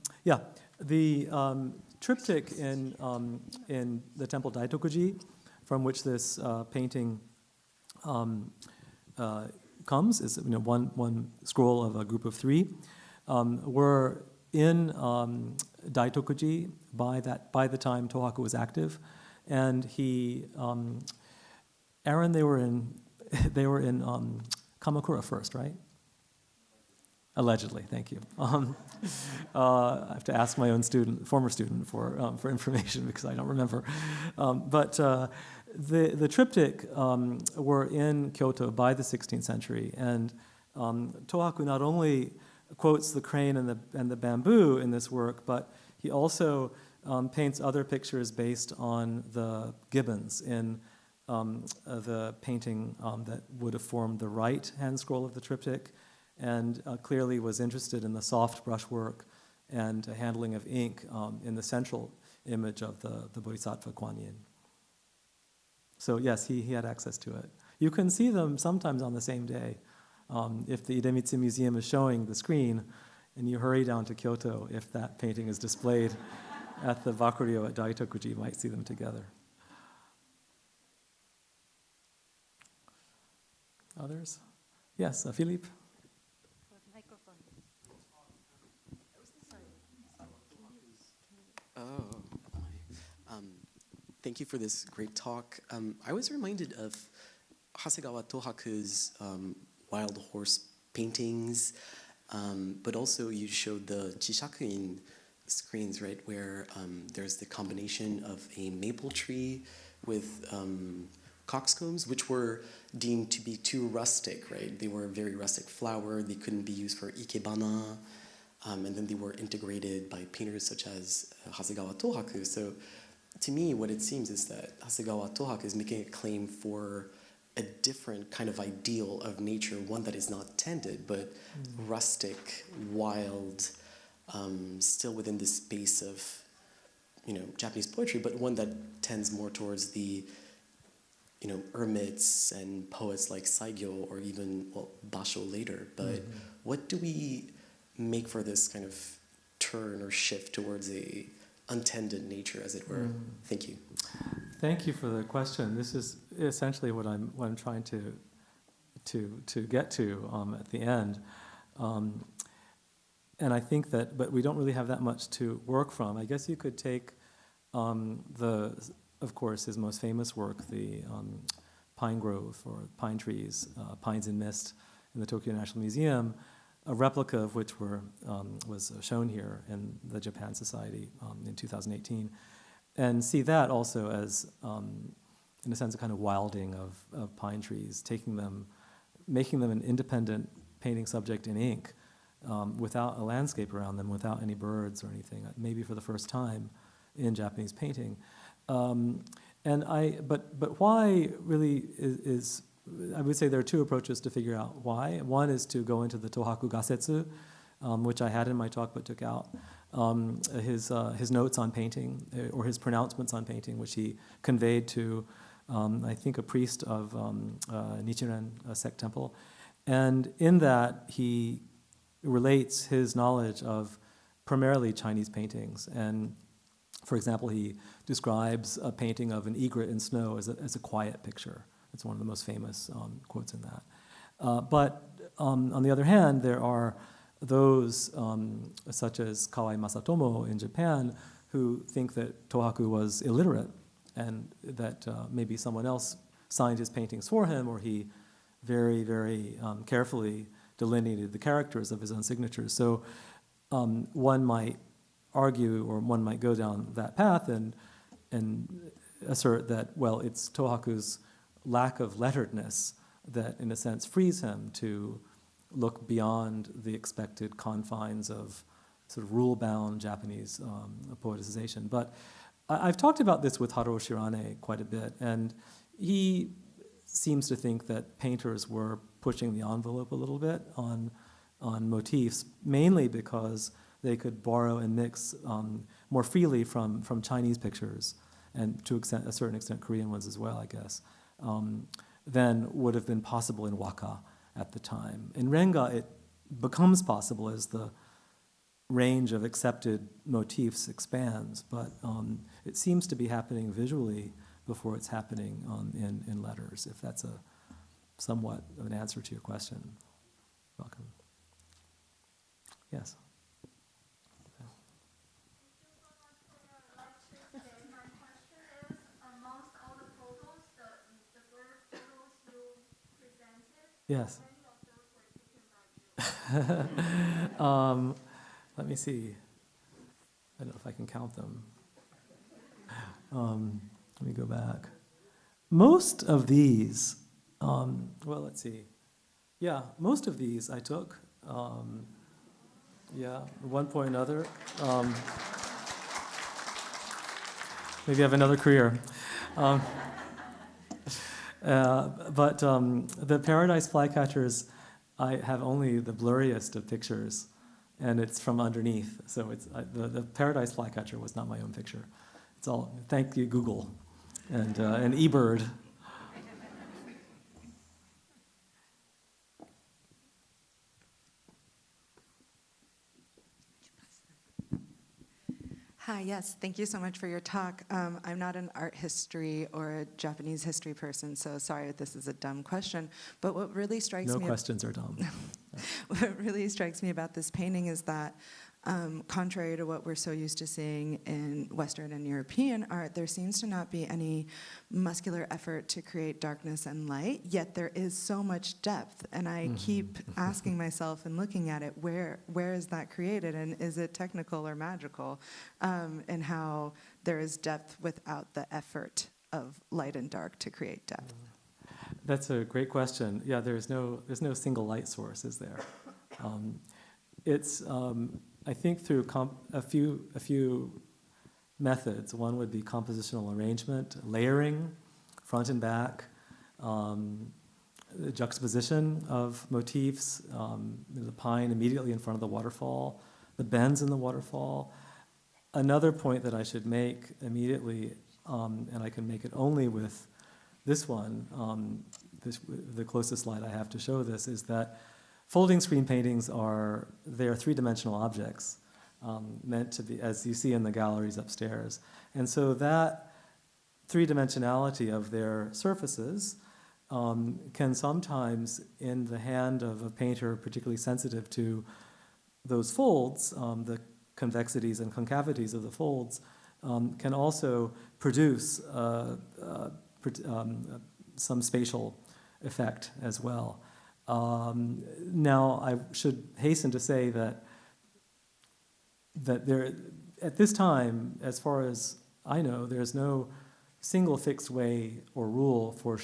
triptych in the temple Daitokuji, from which this painting comes, is one scroll of a group of three, were in Daitokuji by the time Tōhaku was active, and he, Aaron, they were in Kamakura first, right? Allegedly, thank you. I have to ask my own former student, for information because I don't remember. But the triptych were in Kyoto by the 16th century, and Tōhaku not only quotes the crane and the bamboo in this work, but he also paints other pictures based on the gibbons in the painting that would have formed the right hand scroll of the triptych, and clearly was interested in the soft brushwork and handling of ink in the central image of the Bodhisattva Kuan Yin. So yes, he had access to it. You can see them sometimes on the same day. If the Idemitsu Museum is showing the screen, and you hurry down to Kyoto, if that painting is displayed at the Bakuryo at Daitokuji, you might see them together. Others? Yes, Philippe? Thank you for this great talk. I was reminded of Hasegawa Tōhaku's wild horse paintings, but also you showed the Chishakuin screens, right, where there's the combination of a maple tree with coxcombs, which were deemed to be too rustic, right? They were a very rustic flower. They couldn't be used for ikebana, and then they were integrated by painters such as Hasegawa Tōhaku. So to me, what it seems is that Hasegawa Tōhaku is making a claim for a different kind of ideal of nature, one that is not tended, but rustic, wild, still within the space of, Japanese poetry, but one that tends more towards the, hermits and poets like Saigyo or even, Basho later. But what do we make for this kind of turn or shift towards a untended nature, as it were? Thank you. Thank you for the question. This is essentially what I'm trying to get to at the end, and I think that, but we don't really have that much to work from. I guess you could take of course, his most famous work, the Pine Grove or Pine Trees, Pines in Mist, in the Tokyo National Museum, a replica of which was shown here in the Japan Society in 2018, and see that also as, in a sense, a kind of wilding of pine trees, making them an independent painting subject in ink, without a landscape around them, without any birds or anything, maybe for the first time in Japanese painting. But why really is I would say there are two approaches to figure out why. One is to go into the Tōhaku Gasetsu, which I had in my talk but took out, his notes on painting, or his pronouncements on painting, which he conveyed to, I think, a priest of Nichiren sect temple. And in that, he relates his knowledge of primarily Chinese paintings. And for example, he describes a painting of an egret in snow as a quiet picture. It's one of the most famous quotes in that. But on the other hand, there are those, such as Kawai Masatomo in Japan, who think that Tōhaku was illiterate and that maybe someone else signed his paintings for him, or he very, very carefully delineated the characters of his own signatures. So one might argue, or one might go down that path and assert that, well, it's Tōhaku's lack of letteredness that, in a sense, frees him to look beyond the expected confines of sort of rule-bound Japanese poetization. But I've talked about this with Haruo Shirane quite a bit, and he seems to think that painters were pushing the envelope a little bit on motifs, mainly because they could borrow and mix more freely from Chinese pictures, and to a certain extent Korean ones as well, I guess, than would have been possible in waka at the time. In Renga, it becomes possible as the range of accepted motifs expands, but it seems to be happening visually before it's happening in letters, if that's somewhat of an answer to your question. Welcome. Yes? Yes. Let me see. I don't know if I can count them. Let me go back. Most of these, well, let's see. Yeah, most of these I took. Yeah, at one point or another. Maybe I have another career. But the Paradise Flycatchers, I have only the blurriest of pictures, and it's from underneath. So it's the Paradise Flycatcher was not my own picture. It's all, thank you, Google, and eBird. Hi, yes, thank you so much for your talk. I'm not an art history or a Japanese history person, so sorry if this is a dumb question, but what really strikes me... No questions are dumb. What really strikes me about this painting is that, contrary to what we're so used to seeing in Western and European art, there seems to not be any muscular effort to create darkness and light, yet there is so much depth. And I keep asking myself and looking at it, where is that created? And is it technical or magical? And how there is depth without the effort of light and dark to create depth. That's a great question. Yeah, there's no single light source, is there? It's I think through a few methods. One would be compositional arrangement, layering, front and back, the juxtaposition of motifs, the pine immediately in front of the waterfall, the bends in the waterfall. Another point that I should make immediately, and I can make it only with this one, the closest slide I have to show this, is that folding screen paintings they're three-dimensional objects meant to be, as you see in the galleries upstairs. And so that three-dimensionality of their surfaces can sometimes, in the hand of a painter particularly sensitive to those folds, the convexities and concavities of the folds, can also produce some spatial effect as well. Now, I should hasten to say that there, at this time, as far as I know, there's no single fixed way or rule for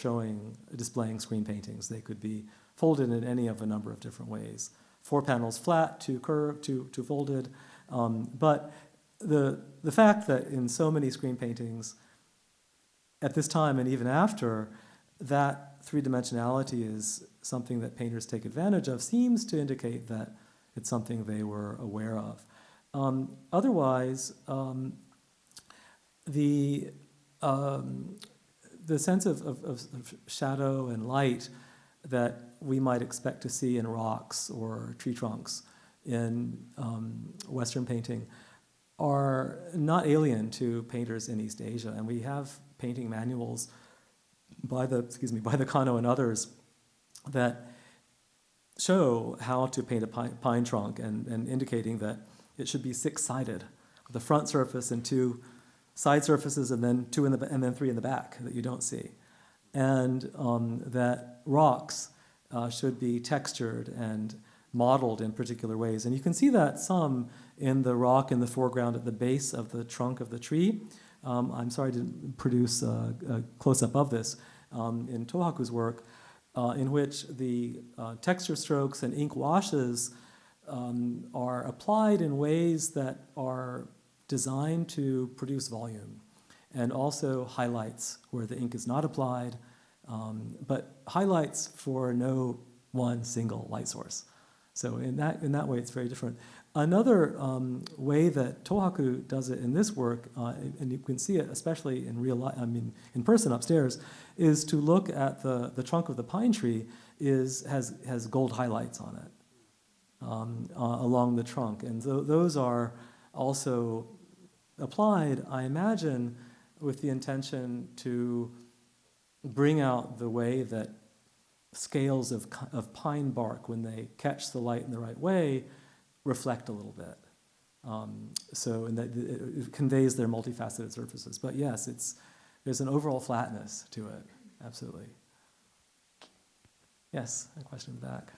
displaying screen paintings. They could be folded in any of a number of different ways. 4 panels flat, 2 curved, 2 folded. But the fact that in so many screen paintings, at this time and even after, that three-dimensionality is something that painters take advantage of seems to indicate that it's something they were aware of. Otherwise, the sense of shadow and light that we might expect to see in rocks or tree trunks in Western painting are not alien to painters in East Asia, and we have painting manuals by the Kano and others that show how to paint a pine trunk and indicating that it should be 6-sided, with a front surface and 2 side surfaces, and then 2 and then 3 in the back that you don't see, and that rocks should be textured and modeled in particular ways. And you can see that some in the rock in the foreground at the base of the trunk of the tree. I'm sorry to produce a close-up of this in Tōhaku's work, in which the texture strokes and ink washes are applied in ways that are designed to produce volume, and also highlights where the ink is not applied, but highlights for no one single light source. So in that way, it's very different. Another way that Tōhaku does it in this work, and you can see it especially in real life, in person upstairs, is to look at the trunk of the pine tree has gold highlights on it along the trunk, and those are also applied, I imagine, with the intention to bring out the way that scales of pine bark, when they catch the light in the right way, reflect a little bit. So and that it conveys their multifaceted surfaces. But yes, there's an overall flatness to it, absolutely. Yes, a question in the back.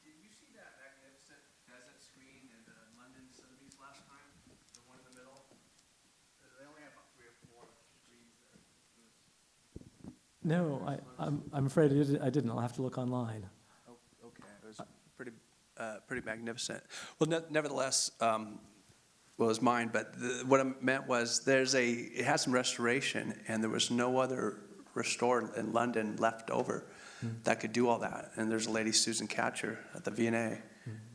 Did you see that magnificent pheasant screen in the London Sotheby's last time? The one in the middle? They only have about 3 or 4 screens there. No, I'm afraid I didn't. I'll have to look online. Oh, okay. It was pretty magnificent. Well, nevertheless, well, it was mine, but what I meant was it had some restoration, and there was no other restored in London left over that could do all that. And there's a lady, Susan Catcher, at the V&A,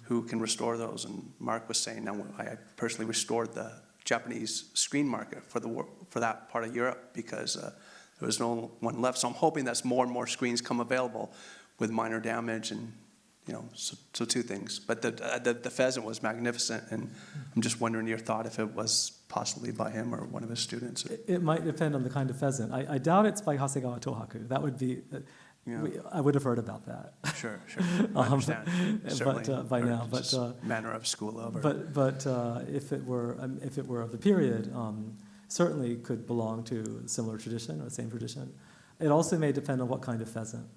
who can restore those. And Mark was saying, now I personally restored the Japanese screen market for that part of Europe because there was no one left. So I'm hoping that more and more screens come available with minor damage, and so 2 things. But the pheasant was magnificent, and I'm just wondering your thought if it was possibly by him or one of his students. It might depend on the kind of pheasant. I doubt it's by Hasegawa Tōhaku. That would be, Yeah. I would have heard about that. Sure. I understand. Certainly, but by now, just manner of school over. But if it were of the period, certainly could belong to a similar tradition or the same tradition. It also may depend on what kind of pheasant.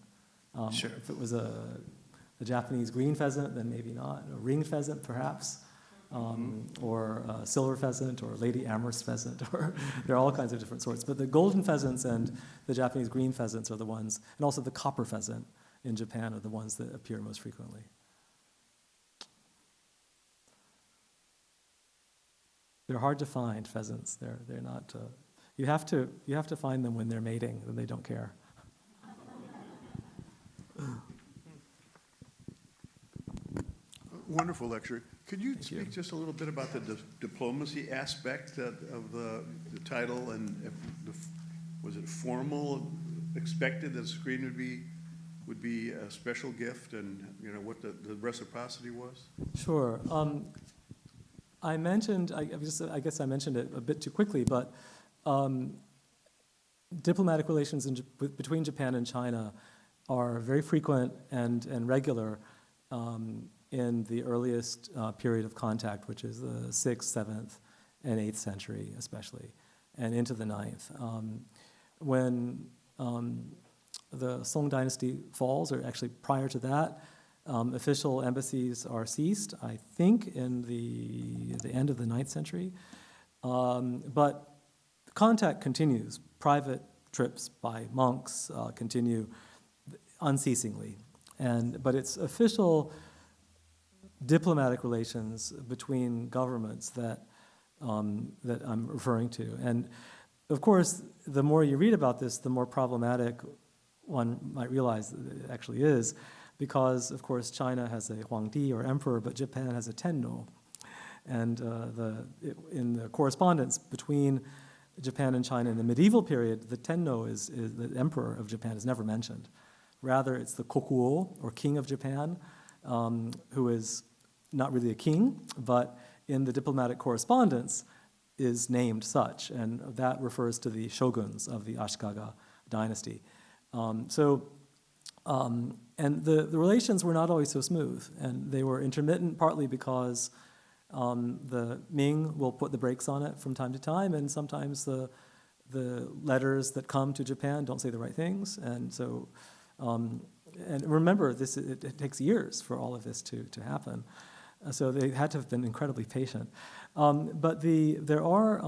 Sure. If it was a Japanese green pheasant, then maybe not. A ringed pheasant, perhaps, or a silver pheasant, or Lady Amherst pheasant, or there are all kinds of different sorts. But the golden pheasants and the Japanese green pheasants are the ones, and also the copper pheasant in Japan are the ones that appear most frequently. They're hard to find, pheasants. They're not. You have to find them when they're mating, then they don't care. Wonderful lecture. Could you Thank you. speak just a little bit about the diplomacy aspect of the title, and was it formal, expected that a screen would be a special gift, and what the reciprocity was? Sure. I mentioned, I guess I mentioned it a bit too quickly, but diplomatic relations between Japan and China are very frequent and regular in the earliest period of contact, which is the 6th, 7th, and 8th century especially, and into the 9th. When the Song dynasty falls, or actually prior to that, official embassies are ceased, I think, in the end of the 9th century. But contact continues. Private trips by monks continue unceasingly. But it's official diplomatic relations between governments that I'm referring to. And of course, the more you read about this, the more problematic one might realize it actually is, because of course China has a Huangdi or emperor, but Japan has a Tenno. And in the correspondence between Japan and China in the medieval period, the Tenno is the emperor of Japan is never mentioned. Rather, it's the Kokuo, or king of Japan, who is not really a king, but in the diplomatic correspondence is named such, and that refers to the shoguns of the Ashikaga dynasty. And the relations were not always so smooth, and they were intermittent partly because the Ming will put the brakes on it from time to time, and sometimes the letters that come to Japan don't say the right things, and so and remember, it takes years for all of this to happen. So they had to have been incredibly patient. But there are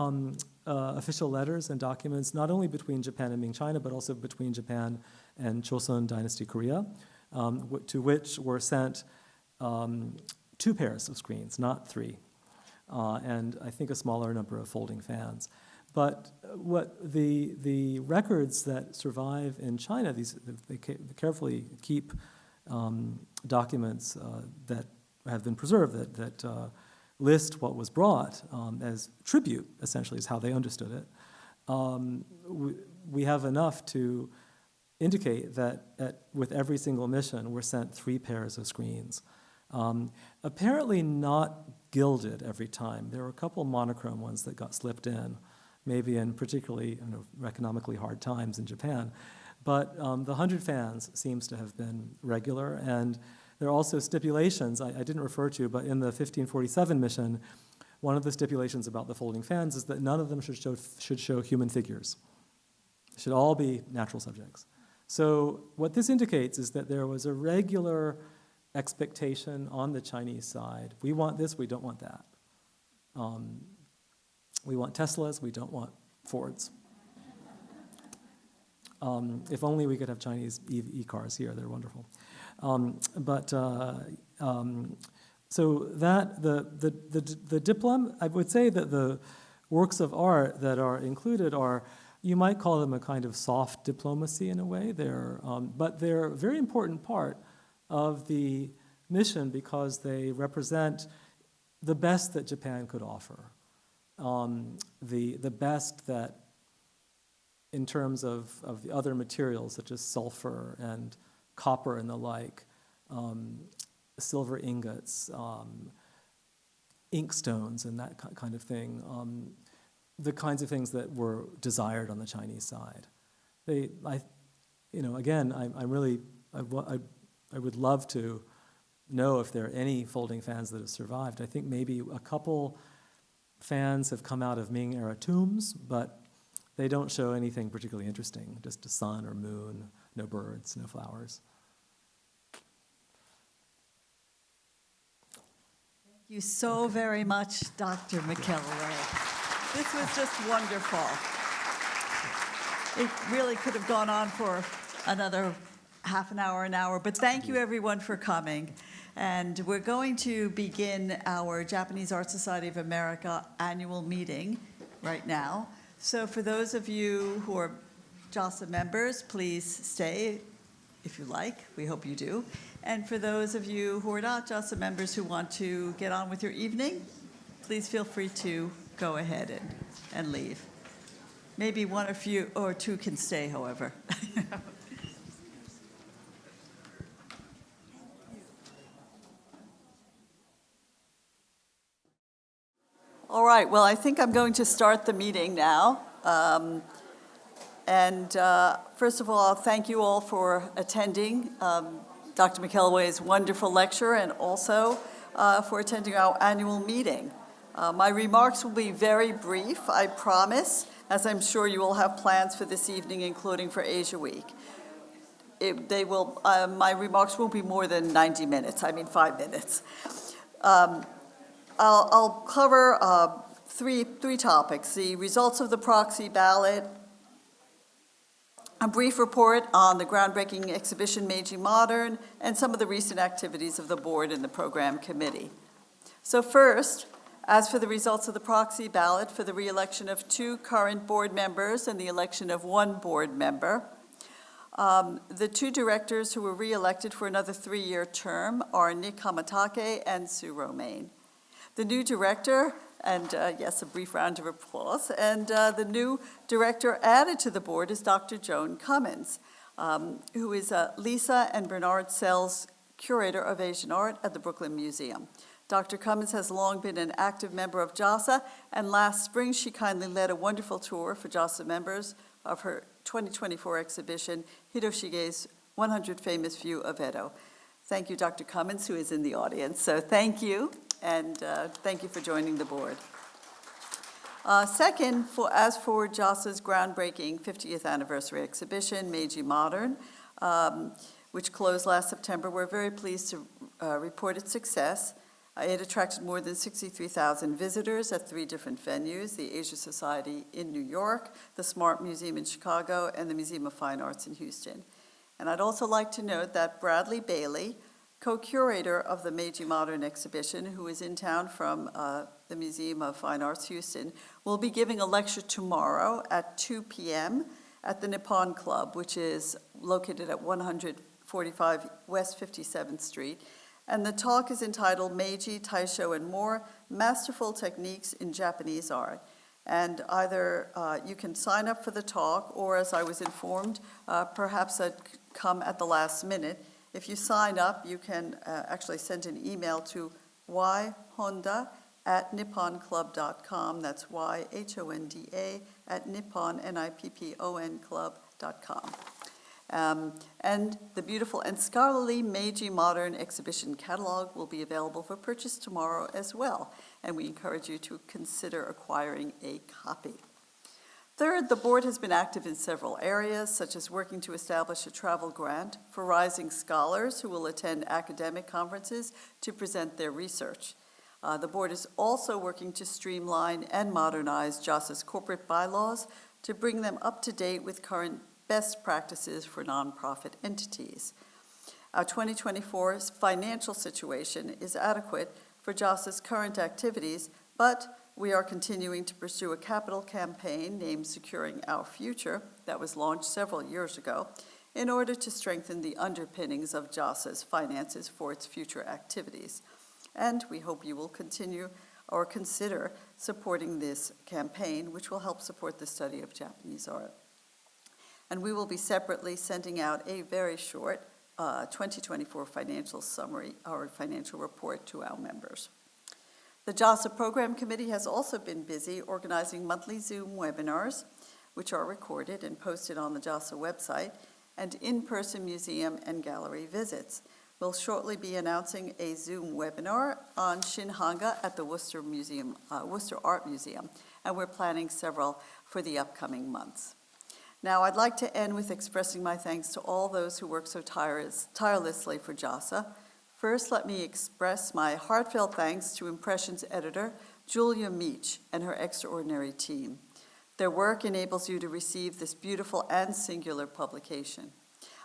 official letters and documents, not only between Japan and Ming China, but also between Japan and Chosun Dynasty Korea, to which were sent 2 pairs of screens, not 3, and I think a smaller number of folding fans. But what the records that survive in China, they carefully keep documents that have been preserved that list what was brought as tribute, essentially, is how they understood it. We have enough to indicate that with every single mission, we're sent 3 pairs of screens. Apparently not gilded every time. There were a couple monochrome ones that got slipped in, maybe in particularly economically hard times in Japan. But the 100 fans seems to have been regular, and there are also stipulations I didn't refer to, but in the 1547 mission, one of the stipulations about the folding fans is that none of them should show human figures. They should all be natural subjects. So what this indicates is that there was a regular expectation on the Chinese side. We want this, we don't want that. We want Teslas, we don't want Fords. If only we could have Chinese e-cars here, they're wonderful. So that the diplom, I would say that the works of art that are included are, you might call them a kind of soft diplomacy in a way. But they're a very important part of the mission because they represent the best that Japan could offer. The best that, in terms of the other materials such as sulfur and copper and the like, silver ingots, inkstones and that kind of thing, the kinds of things that were desired on the Chinese side. Again, I would love to know if there are any folding fans that have survived. I think maybe a couple fans have come out of Ming era tombs, but they don't show anything particularly interesting, just a sun or moon, no birds, no flowers. Thank you so very much, Dr. McKelway. This was just wonderful. It really could have gone on for another half an hour, but thank you everyone for coming. And we're going to begin our Japanese Art Society of America annual meeting right now. So for those of you who are JASA members, please stay if you like. We hope you do. And for those of you who are not JASA members who want to get on with your evening, please feel free to go ahead and leave. Maybe one or two can stay, however. All right, well, I think I'm going to start the meeting now. First of all, thank you all for attending Dr. McKelway's wonderful lecture and also for attending our annual meeting. My remarks will be very brief, I promise, as I'm sure you will have plans for this evening, including for Asia Week. My remarks won't be more than 90 minutes, 5 minutes. I'll cover three topics: the results of the proxy ballot, a brief report on the groundbreaking exhibition Meiji Modern, and some of the recent activities of the board and the program committee. So first, as for the results of the proxy ballot for the re-election of 2 current board members and the election of 1 board member, the 2 directors who were re-elected for another 3-year term are Nick Hamatake and Sue Romaine. The new director, and yes, a brief round of applause, and the new director added to the board is Dr. Joan Cummins, who is Lisa and Bernard Sell's curator of Asian art at the Brooklyn Museum. Dr. Cummins has long been an active member of JASA, and last spring she kindly led a wonderful tour for JASA members of her 2024 exhibition, Hiroshige's 100 Famous View of Edo. Thank you, Dr. Cummins, who is in the audience. So thank you. And thank you for joining the board. Second, as for JASA's groundbreaking 50th anniversary exhibition, Meiji Modern, which closed last September, we're very pleased to report its success. It attracted more than 63,000 visitors at 3 different venues: the Asia Society in New York, the Smart Museum in Chicago, and the Museum of Fine Arts in Houston. And I'd also like to note that Bradley Bailey, co-curator of the Meiji Modern exhibition, who is in town from the Museum of Fine Arts Houston, will be giving a lecture tomorrow at 2 p.m. at the Nippon Club, which is located at 145 West 57th Street. And the talk is entitled Meiji, Taisho, and More, Masterful Techniques in Japanese Art. And either you can sign up for the talk, or as I was informed, perhaps come at the last minute. If you sign up, you can actually send an email to yhonda@nipponclub.com. That's YHONDA @nipponclub.com. And the beautiful and scholarly Meiji Modern exhibition catalog will be available for purchase tomorrow as well, and we encourage you to consider acquiring a copy. Third, the board has been active in several areas, such as working to establish a travel grant for rising scholars who will attend academic conferences to present their research. The board is also working to streamline and modernize JASA's corporate bylaws to bring them up to date with current best practices for nonprofit entities. Our 2024 financial situation is adequate for JASA's current activities, but we are continuing to pursue a capital campaign named Securing Our Future that was launched several years ago in order to strengthen the underpinnings of JASA's finances for its future activities. And we hope you will continue or consider supporting this campaign, which will help support the study of Japanese art. And we will be separately sending out a very short 2024 financial summary or financial report to our members. The JASA Program Committee has also been busy organizing monthly Zoom webinars, which are recorded and posted on the JASA website, and in-person museum and gallery visits. We'll shortly be announcing a Zoom webinar on Shinhanga at the Worcester Art Museum, and we're planning several for the upcoming months. Now, I'd like to end with expressing my thanks to all those who work so tirelessly for JASA. First, let me express my heartfelt thanks to Impressions editor Julia Meach and her extraordinary team. Their work enables you to receive this beautiful and singular publication.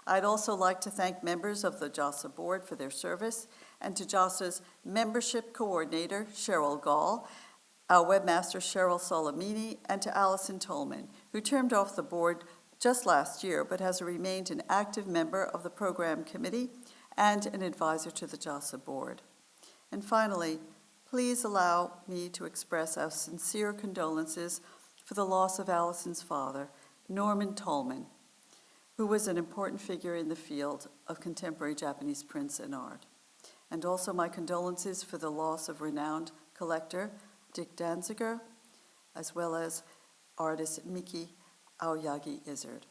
I'd also like to thank members of the JASA board for their service, and to JASA's membership coordinator, Cheryl Gall, our webmaster, Cheryl Solimini, and to Allison Tolman, who termed off the board just last year, but has remained an active member of the program committee and an advisor to the JASA board. And finally, please allow me to express our sincere condolences for the loss of Allison's father, Norman Tolman, who was an important figure in the field of contemporary Japanese prints and art. And also my condolences for the loss of renowned collector Dick Danziger, as well as artist Miki Aoyagi Izzard.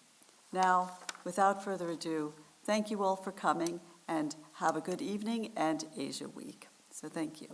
Now, without further ado, thank you all for coming, and have a good evening and Asia Week. So thank you.